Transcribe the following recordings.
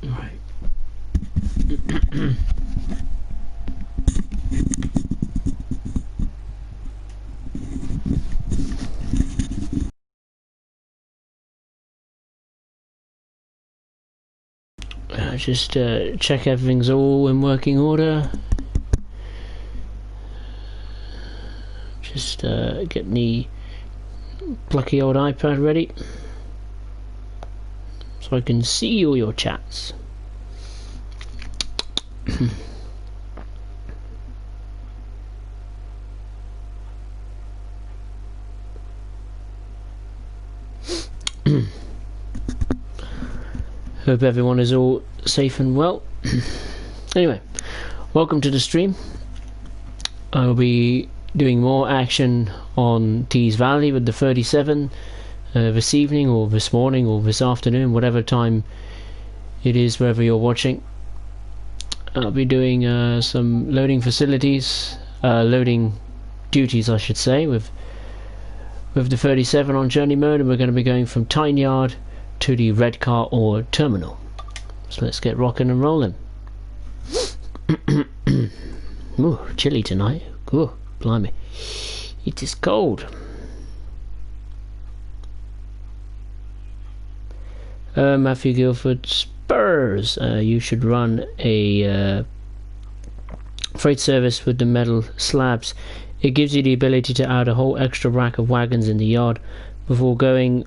Right. Just check everything's all in working order. Just get the plucky old iPad ready so I can see all your chats. Hope everyone is all safe and well. Anyway, welcome to the stream. I'll be doing more action on Tees Valley with the 37 this evening or this morning or this afternoon, whatever time it is wherever you're watching. I'll be doing some loading facilities, loading duties I should say, with the 37 on journey mode, and we're going to be going from Tyne Yard to the red car or terminal. So let's get rocking and rolling. Ooh, chilly tonight. Ooh, blimey. It is cold. Matthew Guilford, Spurs. You should run a freight service with the metal slabs. It gives you the ability to add a whole extra rack of wagons in the yard before going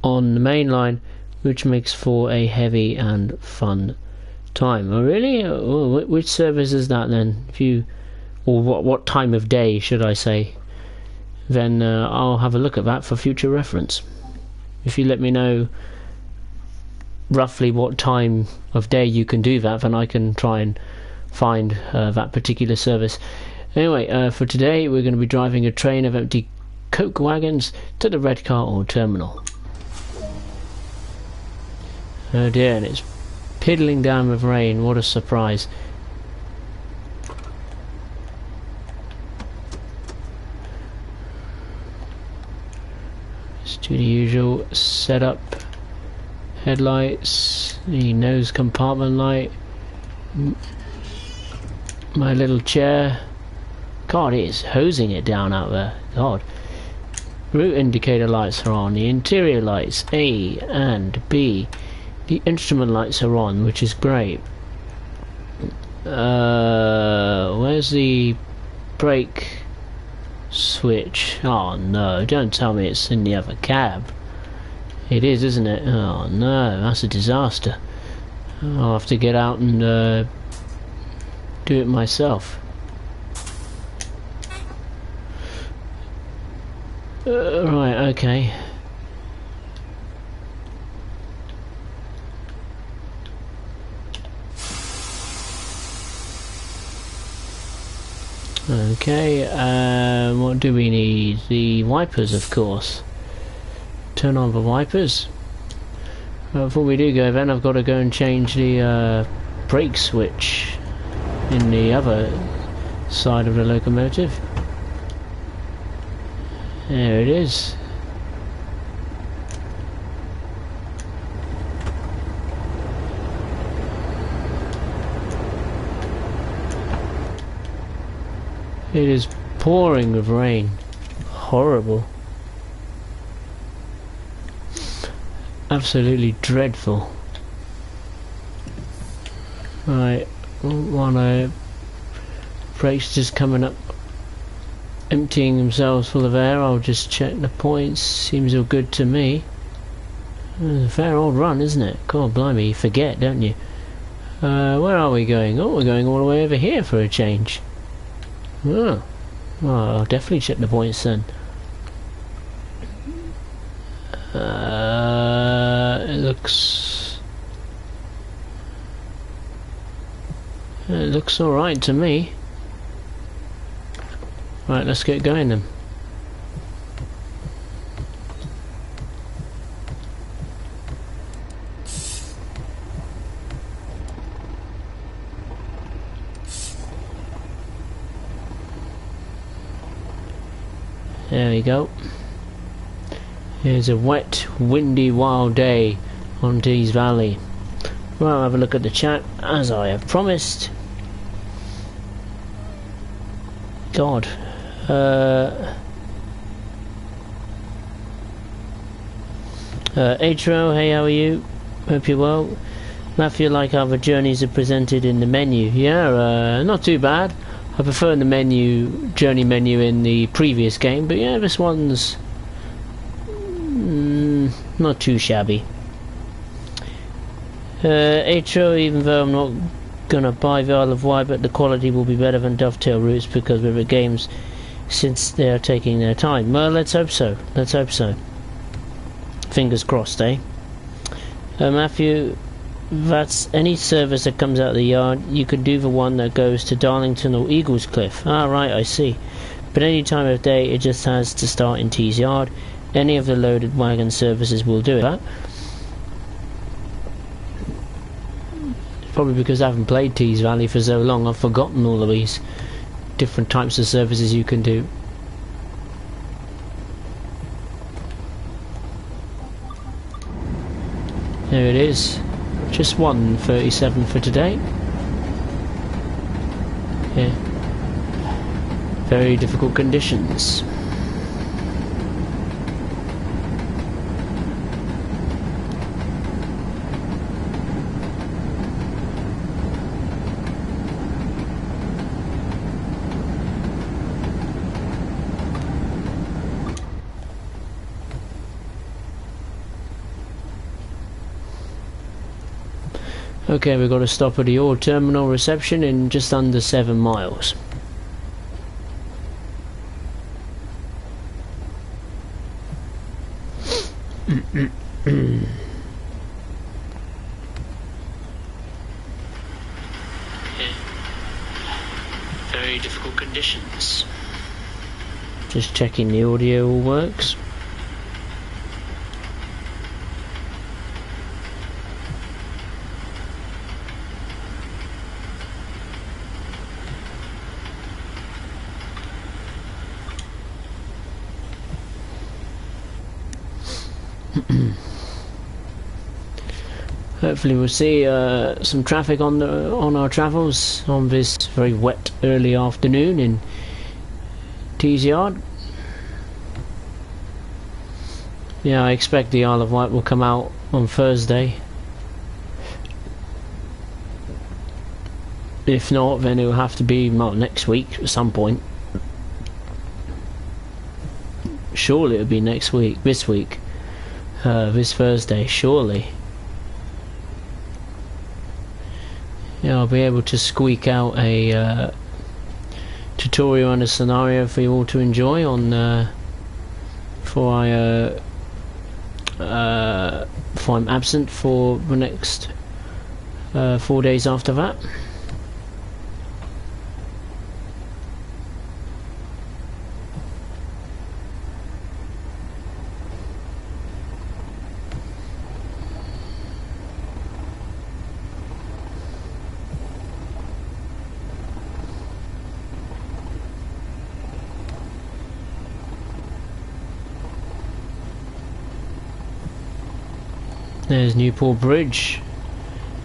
on the main line, which makes for a heavy and fun time. Oh really? Oh, which service is that then? If you, or what time of day should I say? Then I'll have a look at that for future reference. If you let me know roughly what time of day you can do that, then I can try and find that particular service. Anyway, for today we're going to be driving a train of empty coke wagons to the red car or terminal. Oh dear, and it's piddling down with rain. What a surprise. Let's do the usual setup. Headlights, the nose compartment light, my little chair. God, it is hosing it down out there. God. Route indicator lights are on. The interior lights, A and B. The instrument lights are on, which is great. Where's the brake switch? Oh no, don't tell me it's in the other cab. It is, isn't it? Oh no, that's a disaster. I'll have to get out and do it myself. Right, okay. Okay, what do we need? The wipers, of course. Turn on the wipers. Before we do go then, I've got to go and change the brake switch in the other side of the locomotive. There it is. It is pouring with rain. Horrible. Absolutely dreadful. Right, while brakes just coming up, emptying themselves full of air, I'll just check the points. Seems all good to me. It's a fair old run, isn't it? God blimey, you forget, don't you? Where are we going? Oh, we're going all the way over here for a change. Oh, well, I'll definitely check the points then. It looks alright to me. Right, let's get going then. There we go. Here's a wet, windy, wild day on Tees Valley. Well, I'll have a look at the chat, as I have promised. God. Atro, hey, how are you? Hope you're well. Matthew, like how the journeys are presented in the menu. Yeah, not too bad. I prefer the journey menu in the previous game, but yeah, this one's not too shabby. Atro, even though I'm not gonna buy the Isle of Wight, but the quality will be better than Dovetail Roots because with the games, since they are taking their time. Well, let's hope so. Let's hope so. Fingers crossed, eh? Matthew, that's any service that comes out of the yard. You could do the one that goes to Darlington or Eagles Cliff. Ah, right, I see. But any time of day, it just has to start in Tees Yard. Any of the loaded wagon services will do it. Probably because I haven't played Tees Valley for so long, I've forgotten all of these different types of services you can do. There it is. Just 1:37 for today. Yeah. Very difficult conditions. Okay, we've got to stop at the Ore Terminal reception in just under 7 miles. Very difficult conditions. Just checking the audio all works. Hopefully we'll see some traffic on our travels on this very wet early afternoon in Tees Yard. Yeah, I expect the Isle of Wight will come out on Thursday. If not, then it will have to be next week at some point. Surely it'll be next week, this week, this Thursday, surely. Yeah, I'll be able to squeak out a tutorial and a scenario for you all to enjoy on before I'm absent for the next 4 days after that. There's Newport Bridge,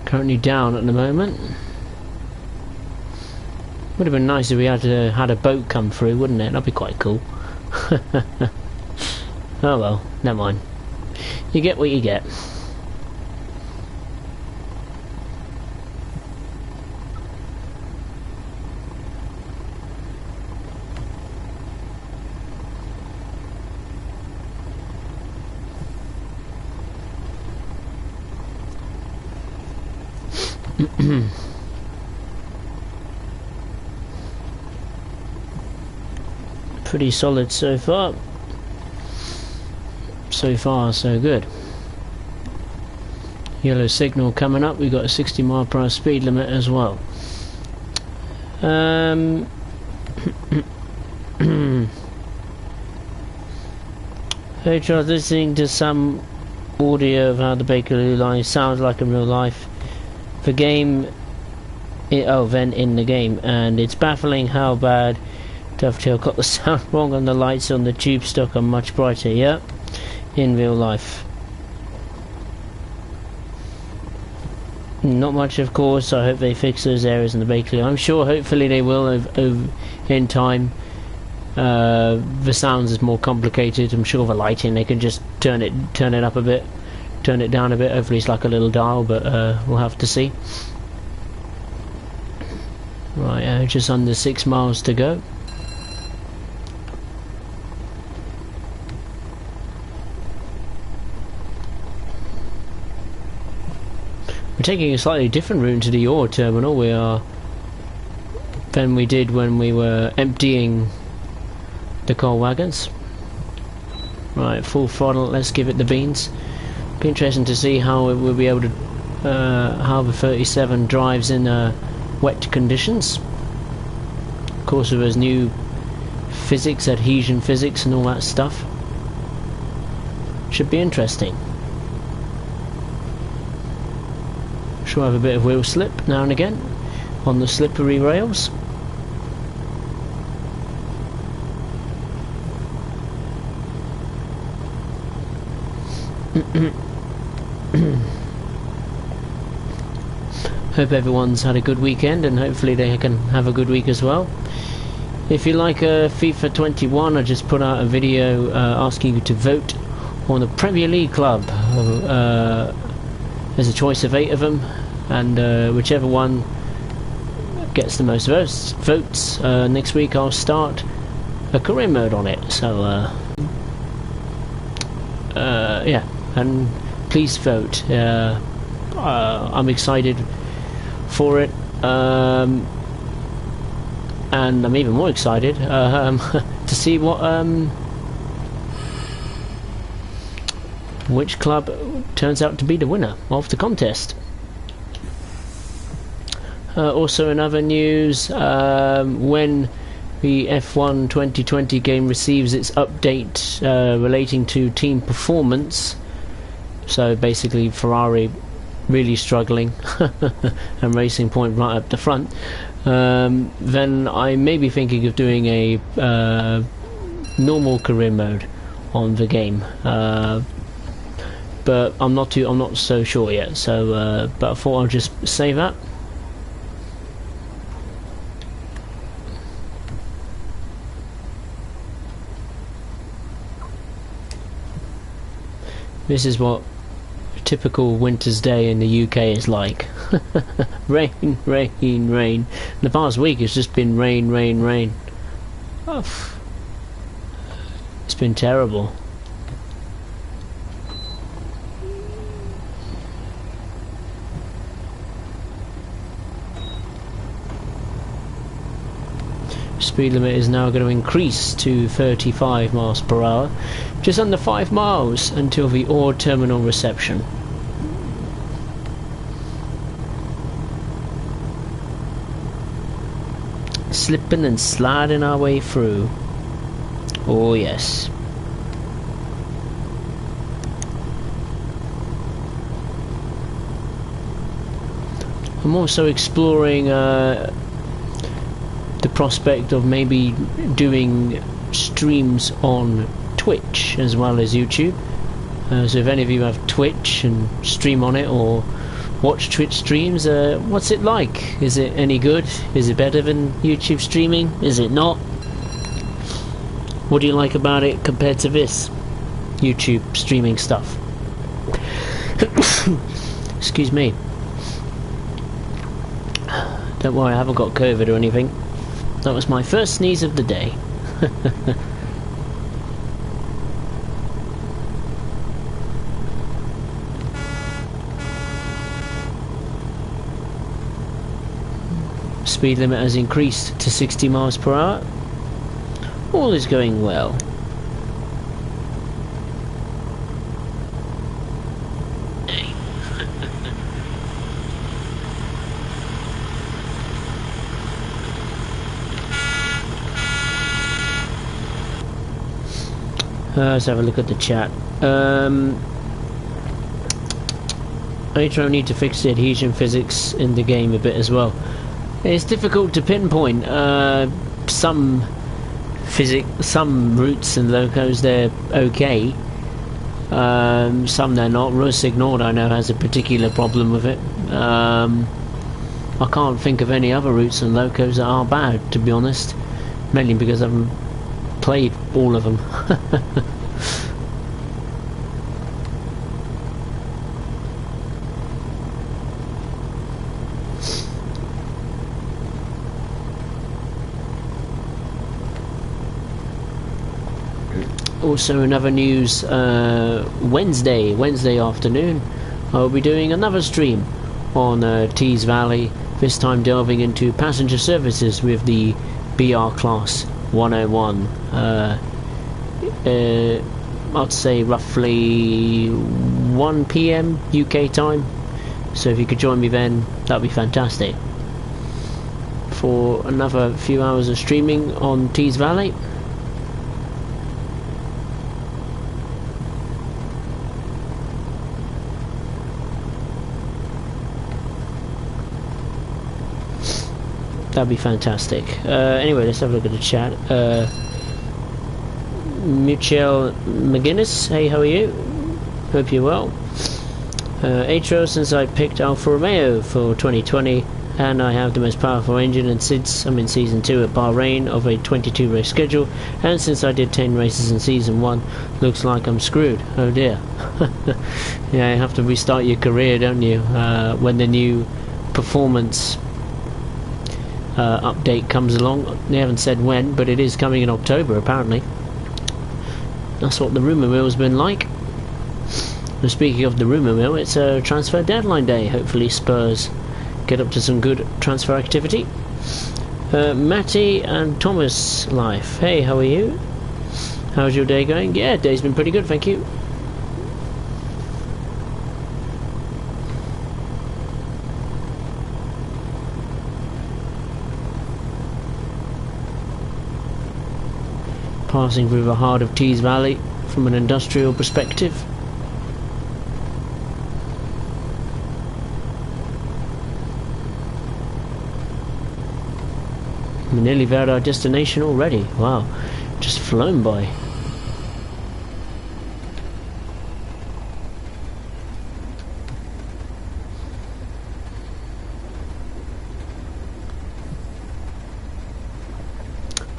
currently down at the moment. Would have been nice if we had a boat come through, wouldn't it? That'd be quite cool. Oh well, never mind. You get what you get. Pretty solid so far. So far, so good. Yellow signal coming up. We've got a 60 mph speed limit as well. Hey Charles, listening to some audio of how the Bakerloo line sounds like in real life. The game, then in the game, and it's baffling how bad Dovetail got the sound wrong, and the lights on the tube stock are much brighter. Yep, in real life. Not much, of course. I hope they fix those areas in the Bakerloo. I'm sure, hopefully, they will in time. The sounds is more complicated. I'm sure the lighting, they can just turn it up a bit, turn it down a bit. Hopefully, it's like a little dial, but we'll have to see. Right, just under 6 miles to go. We're taking a slightly different route to the ore terminal. We are than we did when we were emptying the coal wagons. Right, full throttle. Let's give it the beans. Be interesting to see how it will be able to how the 37 drives in wet conditions. Of course, with those new physics, adhesion physics, and all that stuff. Should be interesting. Sure, have a bit of wheel slip now and again on the slippery rails. Hope everyone's had a good weekend, and hopefully they can have a good week as well. If you like FIFA 21, I just put out a video asking you to vote on the Premier League club. There's a choice of 8 of them, and whichever one gets the most votes, next week I'll start a career mode on it. So yeah, and please vote. I'm excited for it, and I'm even more excited to see what which club turns out to be the winner of the contest. Also in other news, when the F1 2020 game receives its update relating to team performance, so basically Ferrari really struggling and Racing Point right up the front, then I may be thinking of doing a normal career mode on the game. But I'm not so sure yet. So, but I thought I'll just say that. This is what a typical winter's day in the UK is like. Rain, rain, rain. The past week it's just been rain, rain, rain. Oh, it's been terrible. Speed limit is now going to increase to 35 miles per hour. Just under 5 miles until the ore terminal reception. Slipping and sliding our way through. Oh yes. I'm also exploring the prospect of maybe doing streams on Twitch as well as YouTube. So if any of you have Twitch and stream on it or watch Twitch streams, what's it like? Is it any good? Is it better than YouTube streaming? Is it not? What do you like about it compared to this YouTube streaming stuff? Excuse me. Don't worry, I haven't got COVID or anything. That was my first sneeze of the day. speed limit has increased to 60 miles per hour. All is going well. Let's have a look at the chat. Later I need to fix the adhesion physics in the game a bit as well. It's difficult to pinpoint. Some routes and locos they're okay. Some they're not. Rus Ignored I know has a particular problem with it. I can't think of any other routes and locos that are bad, to be honest. Mainly because I haven't played all of them. Also in other news, Wednesday afternoon I'll be doing another stream on Tees Valley, this time delving into passenger services with the BR Class 101. I'd say roughly 1 PM UK time, so if you could join me then, that'd be fantastic. For another few hours of streaming on Tees Valley. That'd be fantastic. Anyway, let's have a look at the chat. Michelle McGuinness, hey, how are you? Hope you're well. Atro, since I picked Alfa Romeo for 2020, and I have the most powerful engine, and since I'm in Season 2 at Bahrain of a 22 race schedule, and since I did 10 races in Season 1, looks like I'm screwed. Oh dear. Yeah, you have to restart your career, don't you, when the new performance update comes along. They haven't said when, but it is coming in October apparently. That's what the rumour mill's been like. And speaking of the rumour mill, it's a transfer deadline day. Hopefully Spurs get up to some good transfer activity. Matty and Thomas Life, hey, how are you? How's your day going? Yeah, day's been pretty good, thank you. Passing through the heart of Tees Valley from an industrial perspective. We're nearly there at our destination already. Wow, just flown by.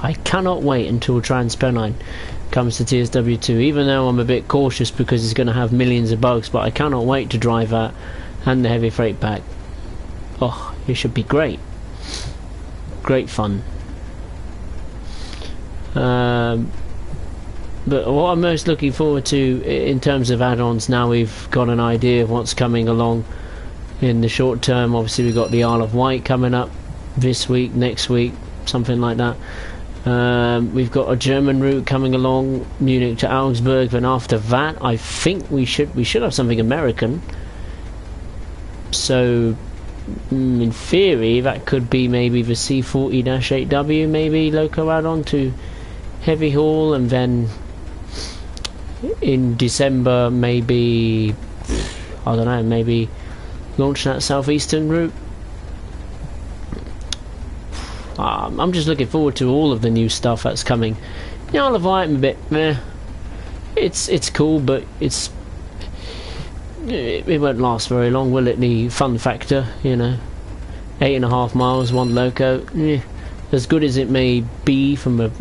I cannot wait until Transpennine comes to TSW2, even though I'm a bit cautious because it's going to have millions of bugs, but I cannot wait to drive that and the heavy freight pack. Oh, it should be great. Great fun. But what I'm most looking forward to in terms of add-ons, now we've got an idea of what's coming along in the short term. Obviously we've got the Isle of Wight coming up this week, next week, something like that. We've got a German route coming along, Munich to Augsburg, then after that I think we should have something American. So in theory that could be maybe the C40-8W, maybe loco add-on to heavy haul, and then in December maybe, I don't know, maybe launch that southeastern route. I'm just looking forward to all of the new stuff that's coming. The Isle of Wight, I'm a bit meh. It's cool, but it won't last very long, will it? The fun factor, you know, 8.5 miles, one loco. As good as it may be from a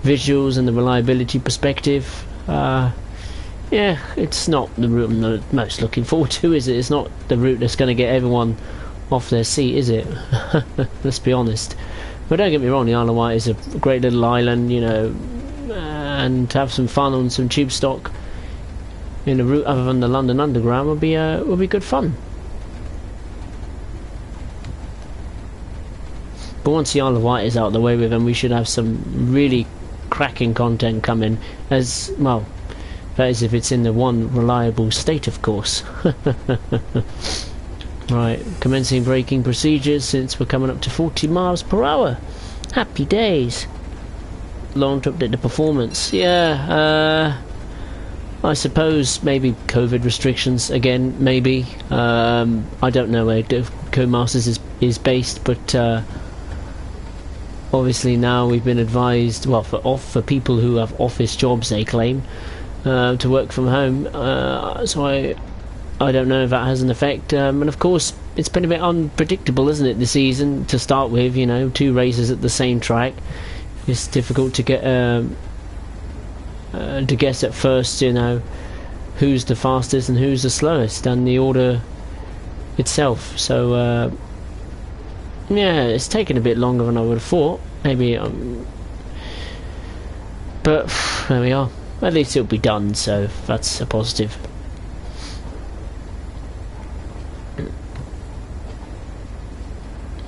visuals and the reliability perspective, yeah, it's not the route I'm most looking forward to, is it? It's not the route that's going to get everyone off their seat, is it? Let's be honest. But don't get me wrong, the Isle of Wight is a great little island, you know, and to have some fun on some tube stock in a route other than the London Underground would be good fun. But once the Isle of Wight is out of the way with them, we should have some really cracking content coming. As well, that is if it's in the one reliable state, of course. Right, commencing braking procedures since we're coming up to 40 miles per hour. Happy days. Long to update the performance. Yeah, I suppose maybe COVID restrictions again, maybe. I don't know where Codemasters is based, but obviously now we've been advised, well, for people who have office jobs, they claim, to work from home. So I don't know if that has an effect. And of course, it's been a bit unpredictable, isn't it, this season to start with? You know, 2 races at the same track. It's difficult to get to guess at first, you know, who's the fastest and who's the slowest, and the order itself. So yeah, it's taken a bit longer than I would have thought. Maybe, but there we are. At least it'll be done, so that's a positive.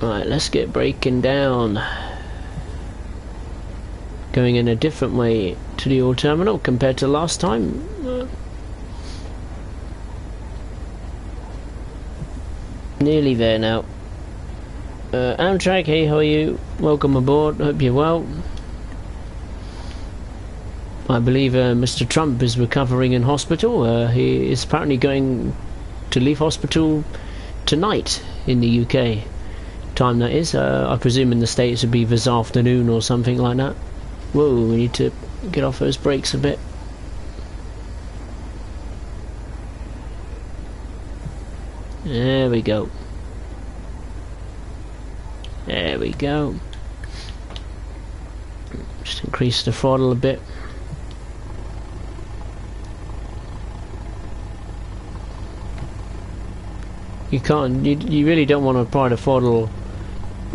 Right, let's get braking down. Going in a different way to the old terminal compared to last time. Nearly there now. Amtrak, hey, how are you? Welcome aboard, hope you're well. I believe Mr. Trump is recovering in hospital. He is apparently going to leave hospital tonight in the UK. Time that is. I presume in the States would be this afternoon or something like that. Whoa, we need to get off those brakes a bit. There we go. There we go. Just increase the throttle a bit. You can't, you really don't want to apply the throttle,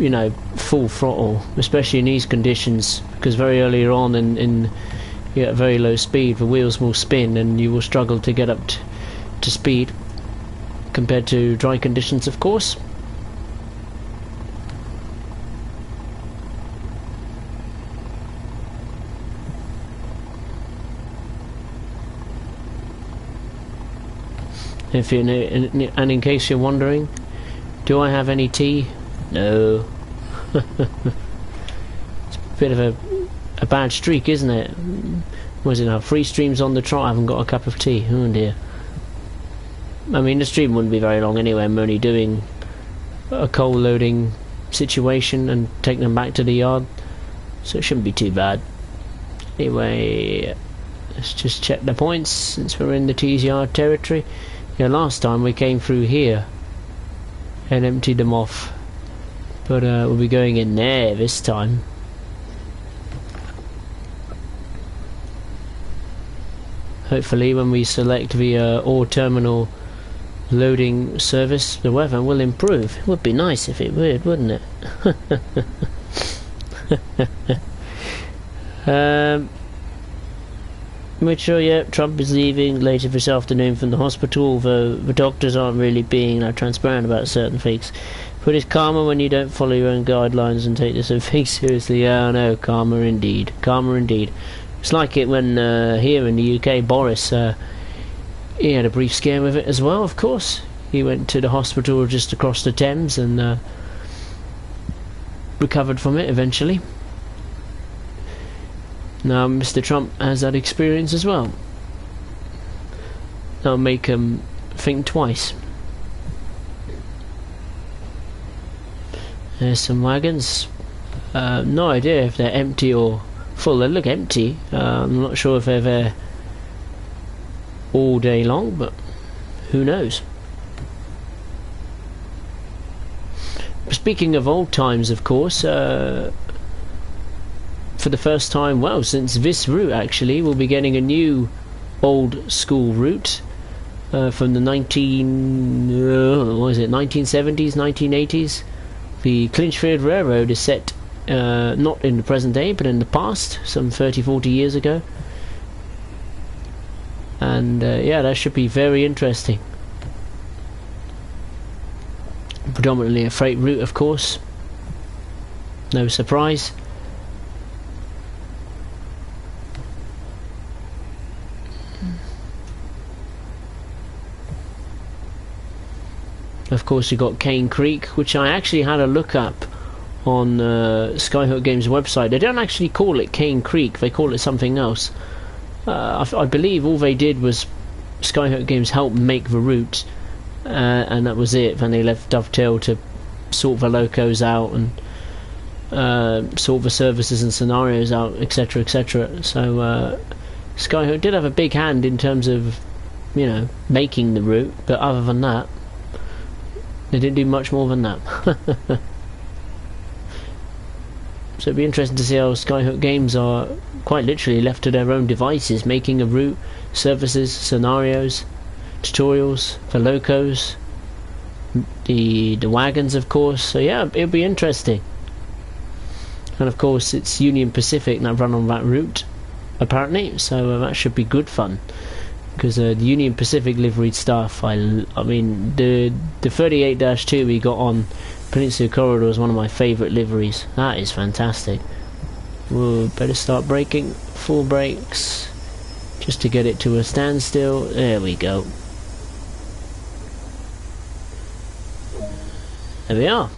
you know, full throttle, especially in these conditions, because very early on in you're at very low speed, the wheels will spin and you will struggle to get up to speed compared to dry conditions, of course. If you know, and in case you're wondering, do I have any tea? No. It's a bit of a bad streak, isn't it? What is it now? 3 streams on the trot, I haven't got a cup of tea. Oh dear. I mean, the stream wouldn't be very long anyway. I'm only doing a coal loading situation and taking them back to the yard, so it shouldn't be too bad. Anyway, let's just check the points since we're in the Tees Yard territory. Yeah, last time we came through here and emptied them off, but we'll be going in there this time. Hopefully when we select the ore terminal loading service, the weather will improve. It would be nice if it would, wouldn't it? Mitchell, yeah, Trump is leaving later this afternoon from the hospital, though the doctors aren't really being transparent about certain things. But it's karma when you don't follow your own guidelines and take this thing seriously. Yeah, I know, karma indeed. Karma indeed. It's like it when here in the UK, Boris, he had a brief scare with it as well, of course. He went to the hospital just across the Thames and recovered from it eventually. Now Mr. Trump has that experience as well. That'll make him think twice. There's some wagons. No idea if they're empty or full. They look empty. I'm not sure if they're there all day long, but who knows. Speaking of old times, of course, for the first time, well, since this route actually, we'll be getting a new old school route from the 1970s, 1980s. The Clinchfield Railroad is set not in the present day, but in the past, some 30-40 years ago. And yeah, that should be very interesting. Predominantly a freight route, of course. No surprise. Of course, you got Cane Creek, which I actually had a look up on Skyhook Games' website. They don't actually call it Cane Creek; they call it something else. I believe all they did was Skyhook Games helped make the route, and that was it. Then they left Dovetail to sort the locos out and sort the services and scenarios out, etc., etc. So Skyhook did have a big hand in terms of, you know, making the route, but other than that, they didn't do much more than that. So it'd be interesting to see how Skyhook Games are quite literally left to their own devices, making a route, services, scenarios, tutorials for locos, the wagons, of course. So yeah, it'll be interesting. And of course, it's Union Pacific that run on that route, apparently. So that should be good fun. Because the Union Pacific liveried stuff, I mean, the 38-2 we got on Peninsula Corridor is one of my favourite liveries. That is fantastic. We'll better start braking. Full brakes. Just to get it to a standstill. There we go. There we are.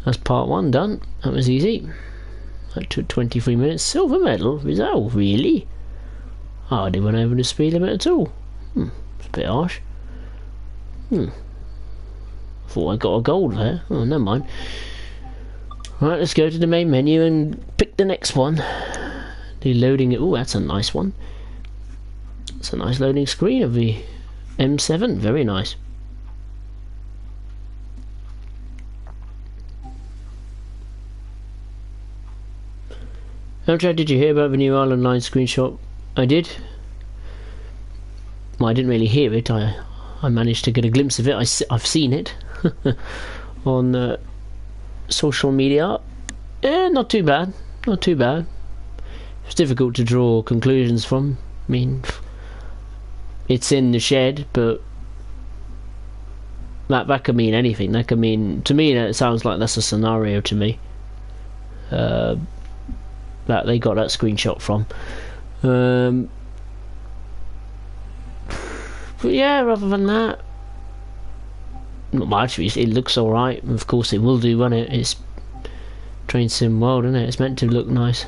That's part 1 done. That was easy. That took 23 minutes. Silver medal? Is that all, really? Oh, I didn't went over the speed limit at all. It's a bit harsh. Thought I got a gold there. Oh, never mind. Right, let's go to the main menu and pick the next one. The loading. Oh, that's a nice one. It's a nice loading screen of the M7. Very nice. Jack, did you hear about the new Island Line screenshot? I did. Well, I didn't really hear it. I managed to get a glimpse of it. I've seen it on social media. Not too bad. Not too bad. It's difficult to draw conclusions from. I mean, it's in the shed, but that could mean anything. That could mean, to me, it sounds like that's a scenario to me. That they got that screenshot from. But yeah, other than that, not much. It looks alright. Of course it will do, won't it? It's Train Sim World, isn't it? It's meant to look nice.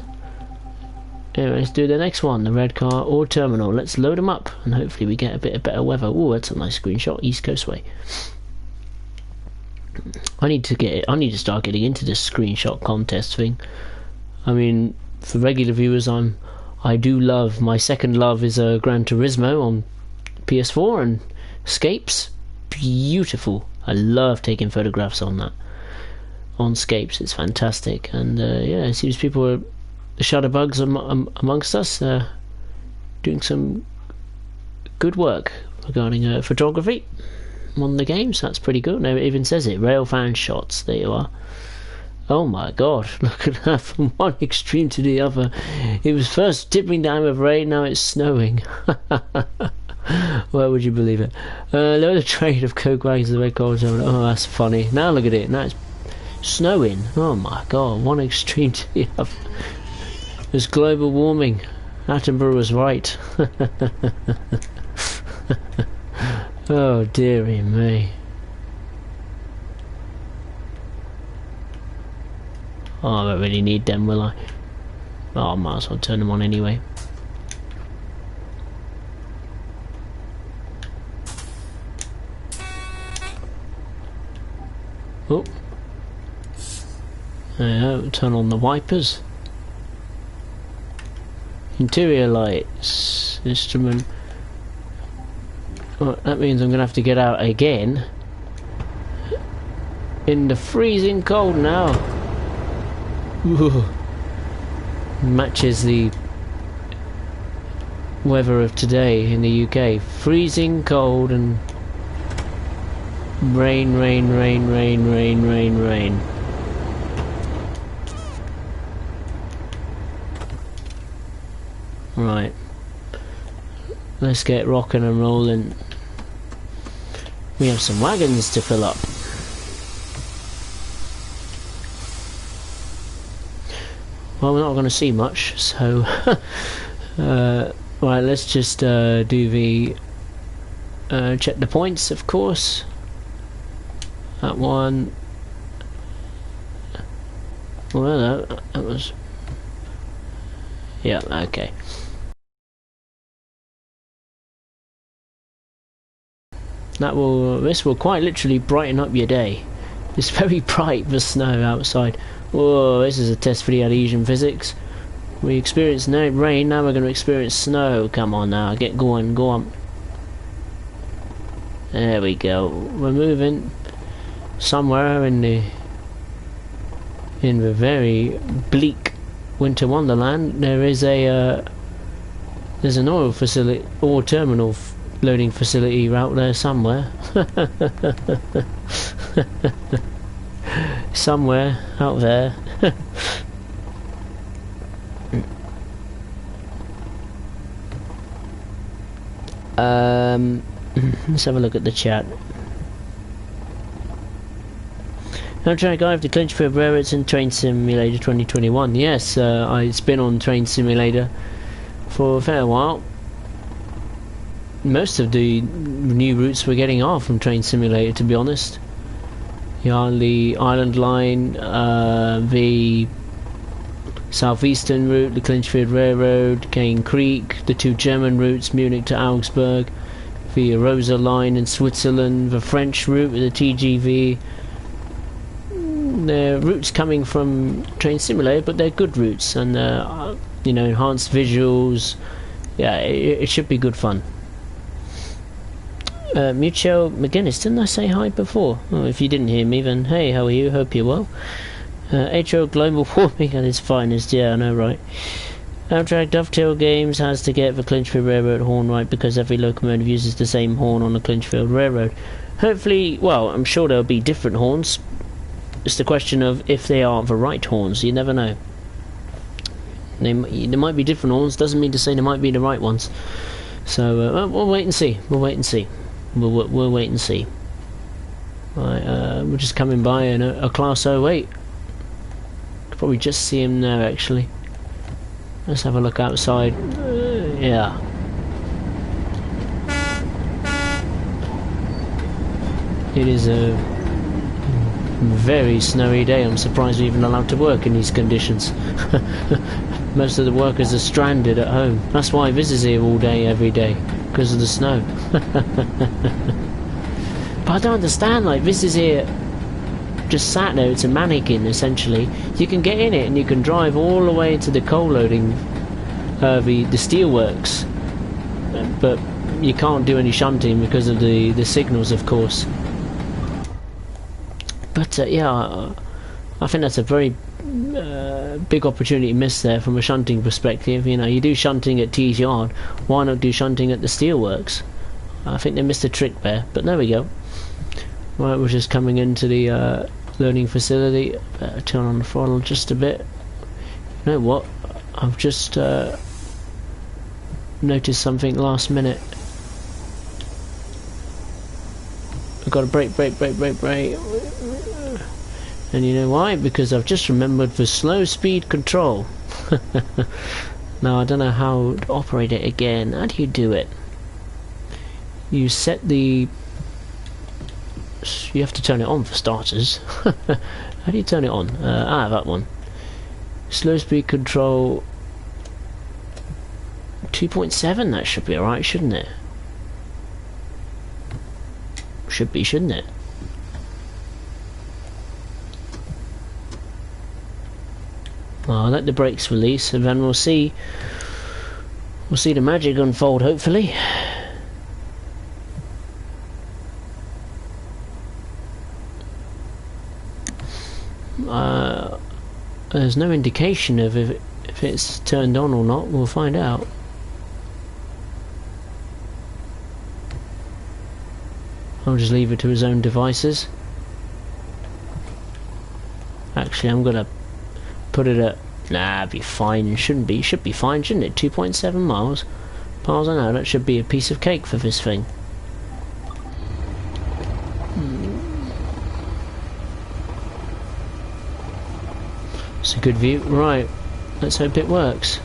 Anyway, let's do the next one, the red car or terminal. Let's load them up and hopefully we get a bit of better weather. Oh, that's a nice screenshot. East Coast Way. I need to start getting into this screenshot contest thing. I mean, for regular viewers, I do love, my second love is Gran Turismo on PS4 and Scapes. Beautiful. I love taking photographs on that. On Scapes, it's fantastic. And yeah, it seems people are, the Shutterbugs amongst us, doing some good work regarding photography on the games. That's pretty good. Now it even says it, Railfan shots. There you are. Oh my god, look at that, from one extreme to the other. It was first tipping down with rain, now it's snowing. Why would you believe it? Load of trade of coke wagons to the red car. Oh, that's funny. Now look at it, now it's snowing. Oh my god, one extreme to the other. There's global warming. Attenborough was right. Oh dearie me. Oh, I don't really need them, will I? Oh, I might as well turn them on anyway. Oh. There you go, turn on the wipers. Interior lights. Instrument. Oh, that means I'm going to have to get out again. In the freezing cold now. Ooh. Matches the weather of today in the UK. Freezing cold and rain, rain, rain, rain, rain, rain, rain. Right. Let's get rocking and rolling. We have some wagons to fill up. well, we're not going to see much, so right, let's just do the check the points, of course. That one, well, that was, yeah, okay. This will quite literally brighten up your day. It's very bright, the snow outside. Whoa, this is a test for the adhesion physics. We experienced no rain, now we're going to experience snow. Come on now, get going, go on. There we go. We're moving somewhere in the very bleak winter wonderland. There is a there's an oil facility, oil terminal loading facility out there somewhere. Somewhere out there. Let's have a look at the chat. I'm trying to go over to Clinchfield Railroads and Train Simulator 2021. Yes, it's been on Train Simulator for a fair while. Most of the new routes we're getting are from Train Simulator, to be honest. The Island Line, the Southeastern route, the Clinchfield Railroad, Cane Creek, the two German routes, Munich to Augsburg, the Rosa Line in Switzerland, the French route with the TGV. They're routes coming from Train Simulator, but they're good routes, and you know, enhanced visuals. Yeah, it should be good fun. Mucho McGuinness, didn't I say hi before? Oh, if you didn't hear me, then hey, how are you? Hope you're well. HO Global Warming at its finest, yeah, I know, right? Amtrak Dovetail Games has to get the Clinchfield Railroad horn right because every locomotive uses the same horn on the Clinchfield Railroad. Hopefully, well, I'm sure there'll be different horns. It's the question of if they are the right horns. You never know. There might be different horns. Doesn't mean to say they might be the right ones. So we'll wait and see. We'll wait and see. We'll wait and see. Right, we're just coming by a Class 08. Could probably just see him now, actually. Let's have a look outside. Yeah. It is a very snowy day. I'm surprised we're even allowed to work in these conditions. Most of the workers are stranded at home. That's why Viz is here all day, every day, because of the snow. But I don't understand, like, Viz is here just sat there. It's a mannequin, essentially. You can get in it and you can drive all the way to the coal loading, the steelworks, but you can't do any shunting because of the signals, of course. But yeah, I think that's a very big opportunity missed there from a shunting perspective. You know, you do shunting at T's Yard, why not do shunting at the steelworks? I think they missed a trick there, but there we go. Right, we're just coming into the learning facility. Better turn on the throttle just a bit. You know what? I've just noticed something last minute. I've got to brake. And you know why? Because I've just remembered the slow speed control. Now I don't know how to operate it again. How do you do it? You set the... You have to turn it on for starters. How do you turn it on? That one. Slow speed control 2.7, that should be alright, shouldn't it? Should be, shouldn't it? I'll let the brakes release and then we'll see the magic unfold, hopefully. There's no indication of if it's turned on or not. We'll find out. I'll just leave it to his own devices. Actually, I'm gonna put it at... Nah, be fine. Should be fine, shouldn't it? 2.7 miles an hour. That should be a piece of cake for this thing. It's a good view. Right, Let's hope it works.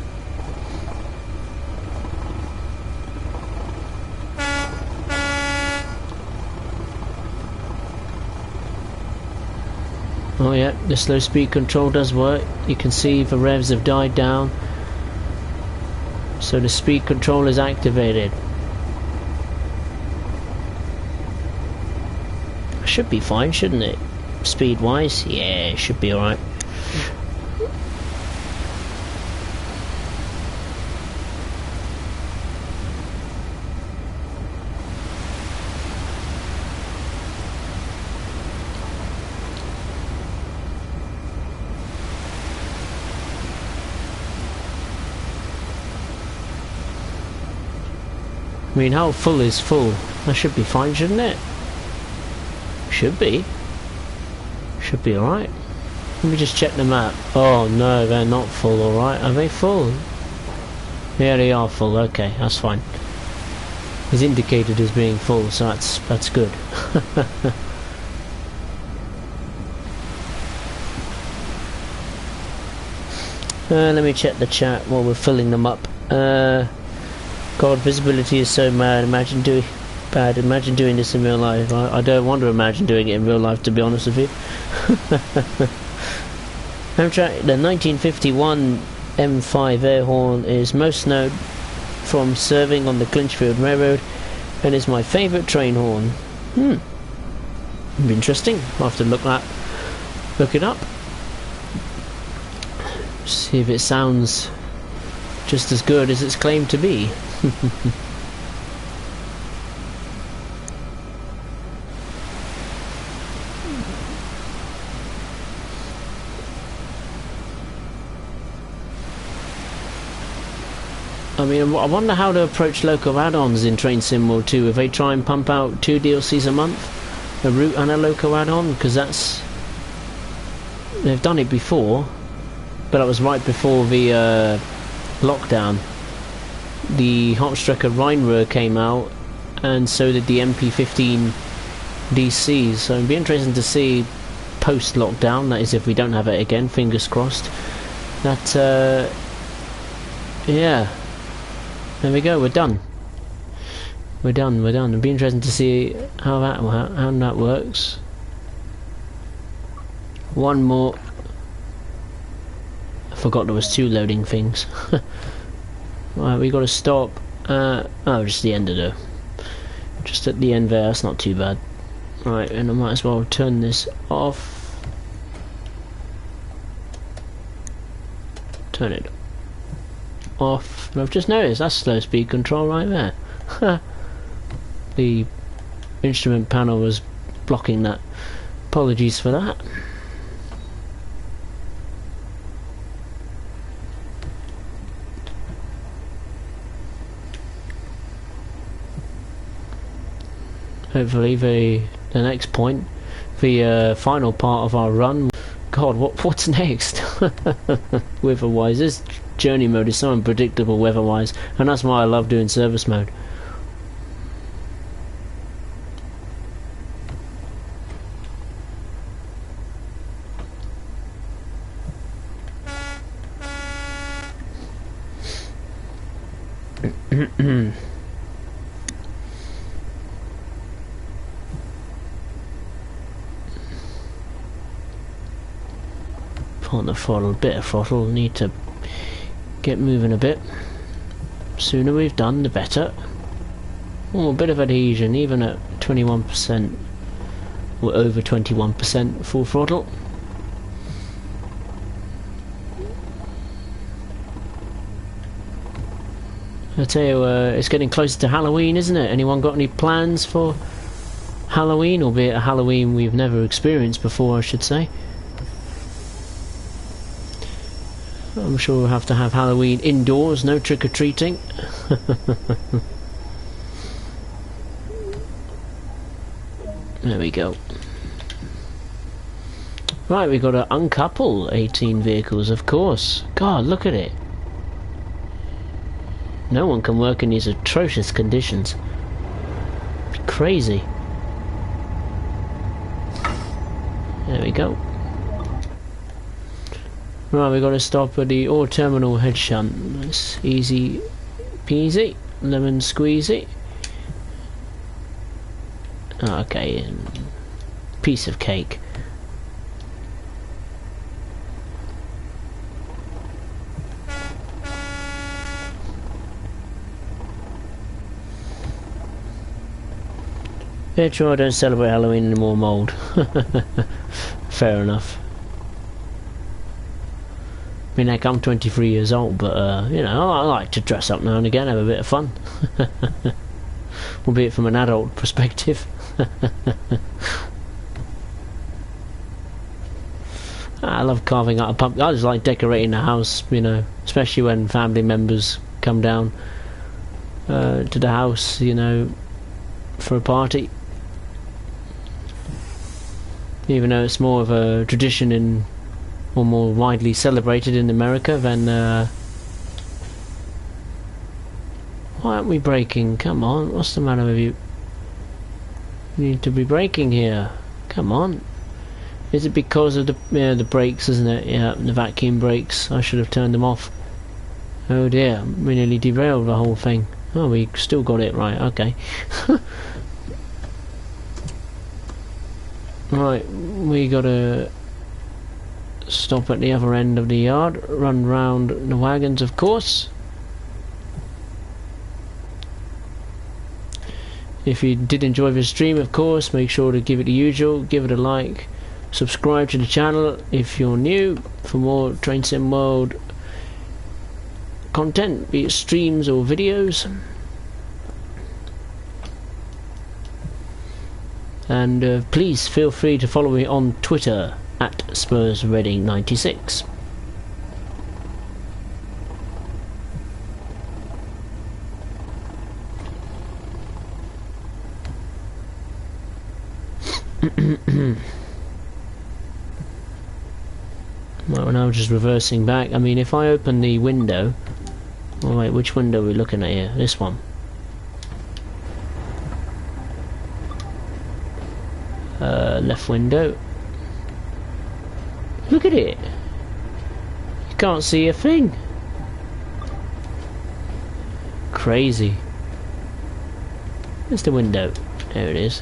Oh yeah, the slow speed control does work. You can see the revs have died down. So the speed control is activated. Should be fine, shouldn't it? Speed wise, yeah, it should be alright. I mean, how full is full? That should be fine, shouldn't it? Should be. Should be alright. Let me just check the map. Oh no, they're not full, alright. Are they full? Yeah, they are full. Okay, that's fine. It's indicated as being full, so that's good. Let me check the chat while we're filling them up. God, visibility is so bad. Imagine doing this in real life. I don't want to imagine doing it in real life, to be honest with you. Amtrak, the 1951 M5 air horn is most known from serving on the Clinchfield Railroad and is my favourite train horn. Interesting. I'll have to look it up. See if it sounds just as good as it's claimed to be. I mean, I wonder how to approach local add-ons in Train Sim World 2. If they try and pump out 2 DLCs a month, a route and a local add-on, because they've done it before, but that was right before the lockdown. The Hauptstrecke Rheinruhr came out, and so did the MP15 DCs. So it'd be interesting to see post-lockdown. That is, if we don't have it again. Fingers crossed. That yeah. There we go, we're done. We're done. It'd be interesting to see how that works. One more. I forgot there was 2 loading things. Right, we got to stop. Oh, just the end of the. Just at the end there. That's not too bad. Right, and I might as well turn this off. Turn it off. And I've just noticed that's slow speed control right there. The instrument panel was blocking that. Apologies for that. Hopefully the next point, the final part of our run. God, what's next? Weather-wise, this journey mode is so unpredictable weather-wise, and that's why I love doing service mode. On the throttle, bit of throttle, need to get moving a bit. Sooner we've done, the better. Oh, a bit of adhesion, even at 21%, or over 21% full throttle. I tell you, it's getting closer to Halloween, isn't it? Anyone got any plans for Halloween, albeit a Halloween we've never experienced before, I should say? I'm sure we'll have to have Halloween indoors, no trick-or-treating. There we go. Right, we've got to uncouple 18 vehicles, of course. God, look at it. No one can work in these atrocious conditions. It's crazy. There we go. Right, we've got to stop at the ore terminal head shunt. That's easy peasy, lemon squeezy. Oh, okay, piece of cake. Yeah, true, I don't celebrate Halloween anymore, mould. Fair enough. I mean, heck, I'm 23 years old, but, you know, I like to dress up now and again, have a bit of fun. Albeit from an adult perspective. I love carving out a pumpkin. I just like decorating the house, you know, especially when family members come down to the house, you know, for a party. Even though it's more of a tradition in, or more widely celebrated in America than why aren't we braking? Come on, what's the matter with you? You need to be braking here. Come on. Is it because of the brakes, isn't it? Yeah, the vacuum brakes. I should have turned them off. Oh dear, we nearly derailed the whole thing. Oh, we still got it right, okay. Right, we gotta stop at the other end of the yard, run round the wagons, of course. If you did enjoy the stream, of course, make sure to give it the usual, give it a like, subscribe to the channel if you're new for more Train Sim World content, be it streams or videos. And please feel free to follow me on Twitter at SpursReading96. Right, we're now just reversing back. I mean, if I open the window... Oh wait, which window are we looking at here? This one. Left window. Look at it. You can't see a thing. Crazy. Where's the window? There it is.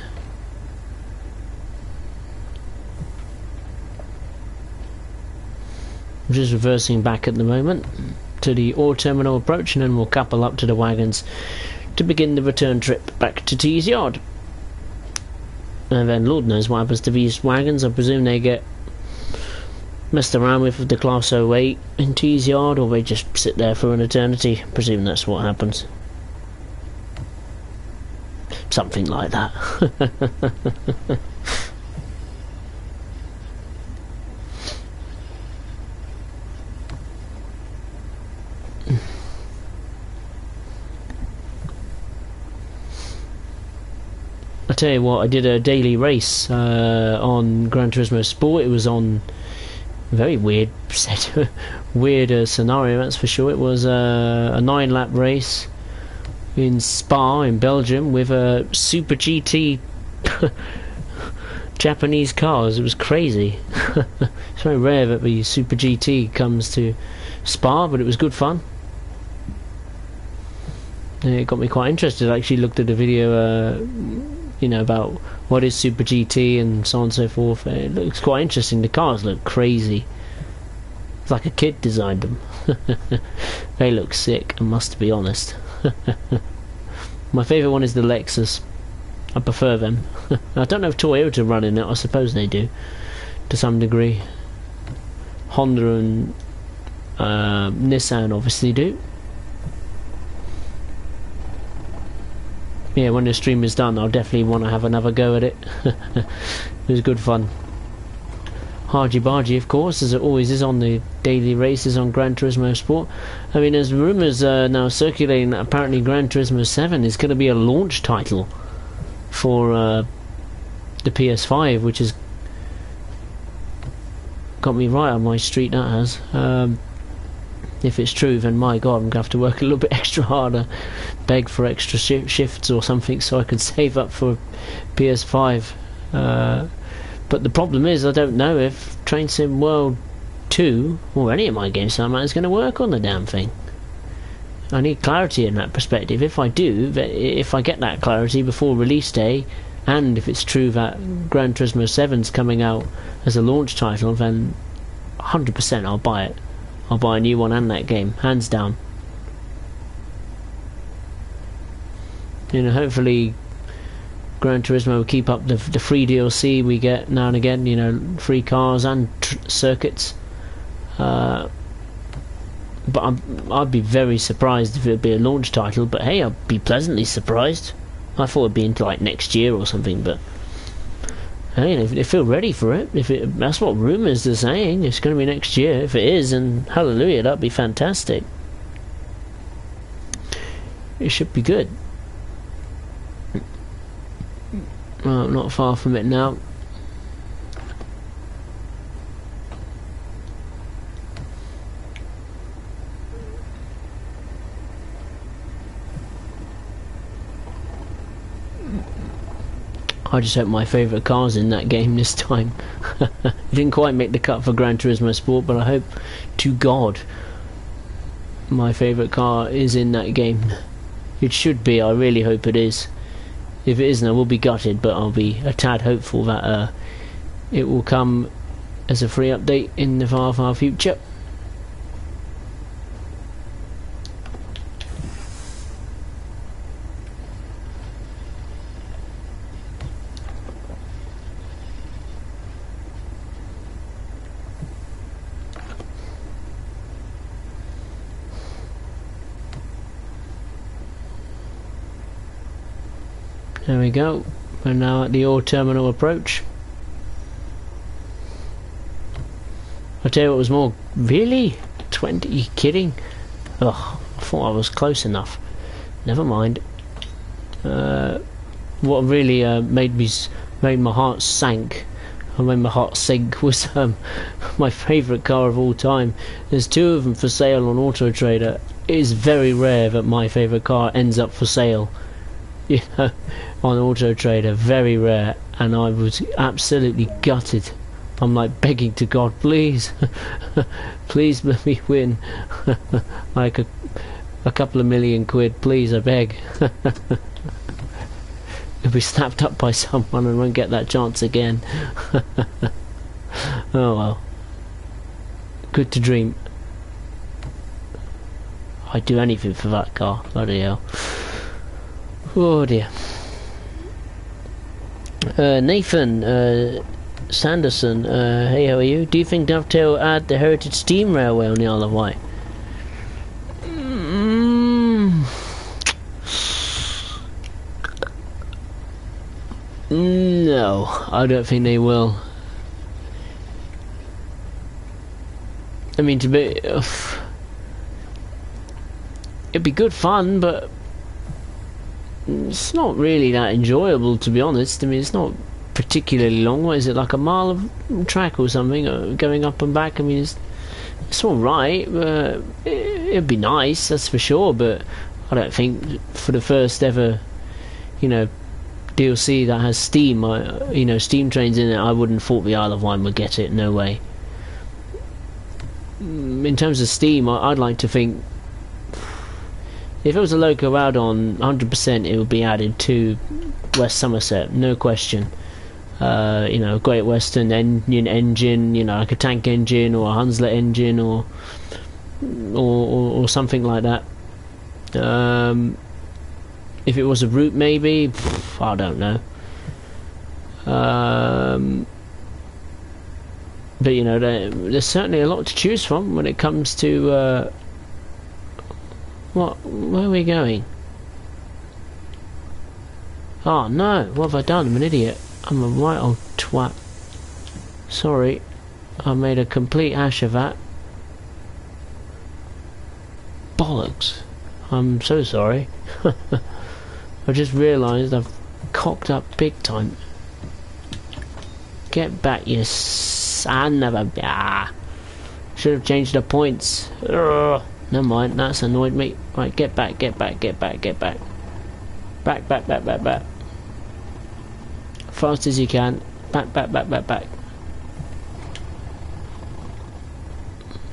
I'm just reversing back at the moment to the ore terminal approach, and then we'll couple up to the wagons to begin the return trip back to T's yard. And then Lord knows what happens to these wagons. I presume they get messed around with the Class 08 in T's yard, or they just sit there for an eternity. I presume that's what happens. Something like that. I tell you what, I did a daily race on Gran Turismo Sport. It was on a very weird scenario, that's for sure. It was a 9-lap race in Spa in Belgium with a Super GT Japanese cars. It was crazy. It's very rare that the Super GT comes to Spa, but it was good fun. It got me quite interested. I actually looked at a video you know, about what is Super GT and so on and so forth. It looks quite interesting. The cars look crazy. It's like a kid designed them. They look sick, I must be honest. My favourite one is the Lexus. I prefer them. I don't know if Toyota run in it. I suppose they do, to some degree. Honda and Nissan obviously do. Yeah, when the stream is done, I'll definitely want to have another go at it. It was good fun. Hargy bargy, of course, as it always is on the daily races on Gran Turismo Sport. I mean, there's rumours now circulating that apparently Gran Turismo 7 is going to be a launch title for the PS5, which has got me right on my street, that has. If it's true, then my god, I'm going to have to work a little bit extra harder, beg for extra shifts or something so I can save up for PS5. But the problem is, I don't know if Train Sim World 2 or any of my games for that matter is going to work on the damn thing. I need clarity in that perspective. If I do, if I get that clarity before release day, and if it's true that Gran Turismo 7's coming out as a launch title, then 100% I'll buy it. I'll buy a new one and that game, hands down. You know, hopefully Gran Turismo will keep up the free DLC we get now and again, you know, free cars and circuits. But I'd be very surprised if it would be a launch title, but hey, I'd be pleasantly surprised. I thought it'd be into like next year or something, but hey, if they feel ready for it, that's what rumours are saying, it's going to be next year. If it is, and hallelujah, that'd be fantastic. It should be good. Well, not far from it now. I just hope my favourite car's in that game this time. It didn't quite make the cut for Gran Turismo Sport, but I hope to God my favourite car is in that game. It should be, I really hope it is. If it isn't, I will be gutted, but I'll be a tad hopeful that it will come as a free update in the far future. There we go. We're now at the ore terminal approach. I'll tell you what was more. Really? 20? Are you kidding? Ugh, I thought I was close enough. Never mind. What really made my heart sink, or made my heart sink, was my favourite car of all time. There's 2 of them for sale on Auto Trader. It is very rare that my favourite car ends up for sale. You know, on Auto Trader, very rare, and I was absolutely gutted. I'm like begging to God, please, please let me win, like a couple of million quid, please, I beg. It'll be snapped up by someone and won't get that chance again. Oh well, good to dream. I'd do anything for that car, bloody hell. Oh dear. Nathan Sanderson, hey, how are you? Do you think Dovetail will add the Heritage Steam Railway on the Isle of Wight? No, I don't think they will. I mean, to be... it'd be good fun, but it's not really that enjoyable, to be honest. I mean, it's not particularly long. What is it, like a mile of track or something, going up and back? I mean, it's alright. It'd be nice, that's for sure, but I don't think for the first ever, you know, DLC that has steam, you know, steam trains in it, I wouldn't have thought the Isle of Wight would get it. No way. In terms of steam, I'd like to think if it was a loco add-on, 100% it would be added to West Somerset, no question. You know, Great Western engine, you know, like a tank engine or a Hunslet engine or something like that. If it was a route, maybe, I don't know. But you know, there's certainly a lot to choose from when it comes to where are we going? Oh no, what have I done? I'm an idiot. I'm a right old twat. Sorry, I made a complete hash of that. Bollocks. I'm so sorry. I just realised I've cocked up big time. Get back, you son of a... Ah. Should have changed the points. Ugh. Never mind, that's annoyed me. Right, get back, get back, get back, get back. Back, back, back, back, back. Fast as you can. Back, back, back, back, back.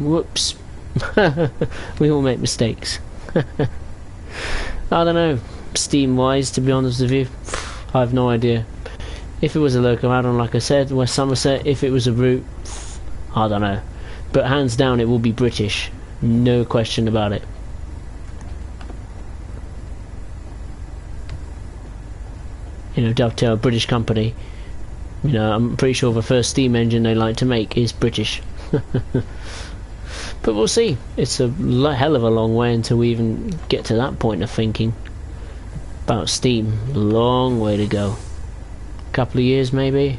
Whoops. We all make mistakes. I don't know, Steam wise, to be honest with you, I have no idea. If it was a local add-on, like I said, West Somerset. If it was a route, I don't know. But hands down it will be British, no question about it. You know, Dovetail, British company. You know, I'm pretty sure the first steam engine they like to make is British. But we'll see. It's a hell of a long way until we even get to that point of thinking about steam. Long way to go. Couple of years maybe.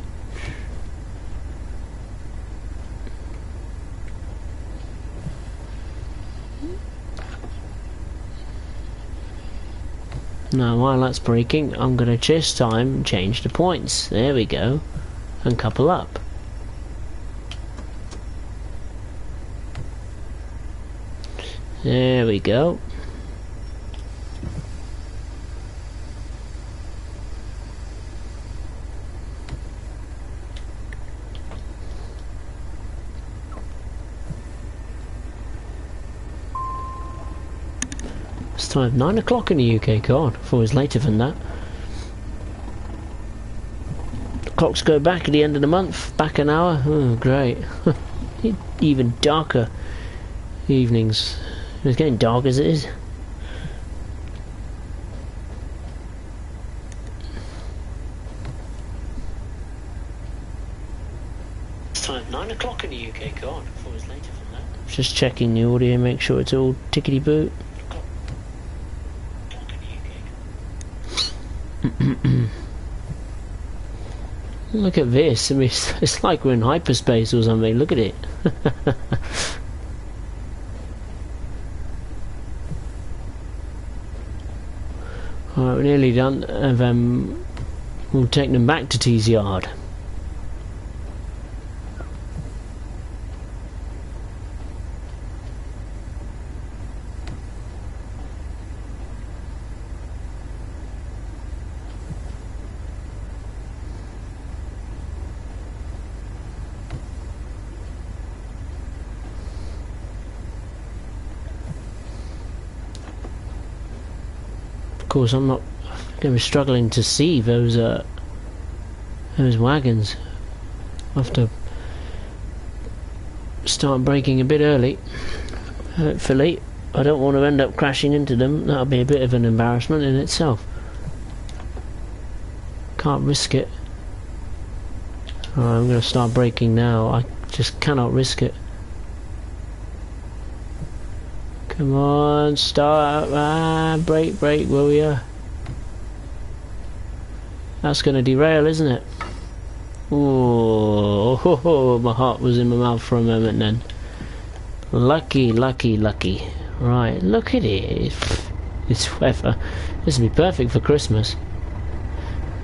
Now while that's breaking, I'm gonna this time change the points. There we go. And couple up. There we go. It's time 9 o'clock in the UK. God, I thought it was later than that. The clocks go back at the end of the month, back an hour. Oh, great. Even darker evenings. It's getting dark as it is. It's time 9 o'clock in the UK. God, I thought it was later than that. Just checking the audio, make sure it's all tickety boot. Look at this. I mean, it's like we're in hyperspace or something. Look at it. Alright, we're nearly done. And we'll take them back to Tees Yard. Of course, I'm not going to be struggling to see those wagons. I'll have to start braking a bit early. Hopefully, I don't want to end up crashing into them. That'll be a bit of an embarrassment in itself. Can't risk it. Alright, I'm going to start braking now. I just cannot risk it. Come on, start. Brake, will ya? That's going to derail, isn't it? Oh, my heart was in my mouth for a moment then. Lucky. Right, look at it. This weather. This will be perfect for Christmas.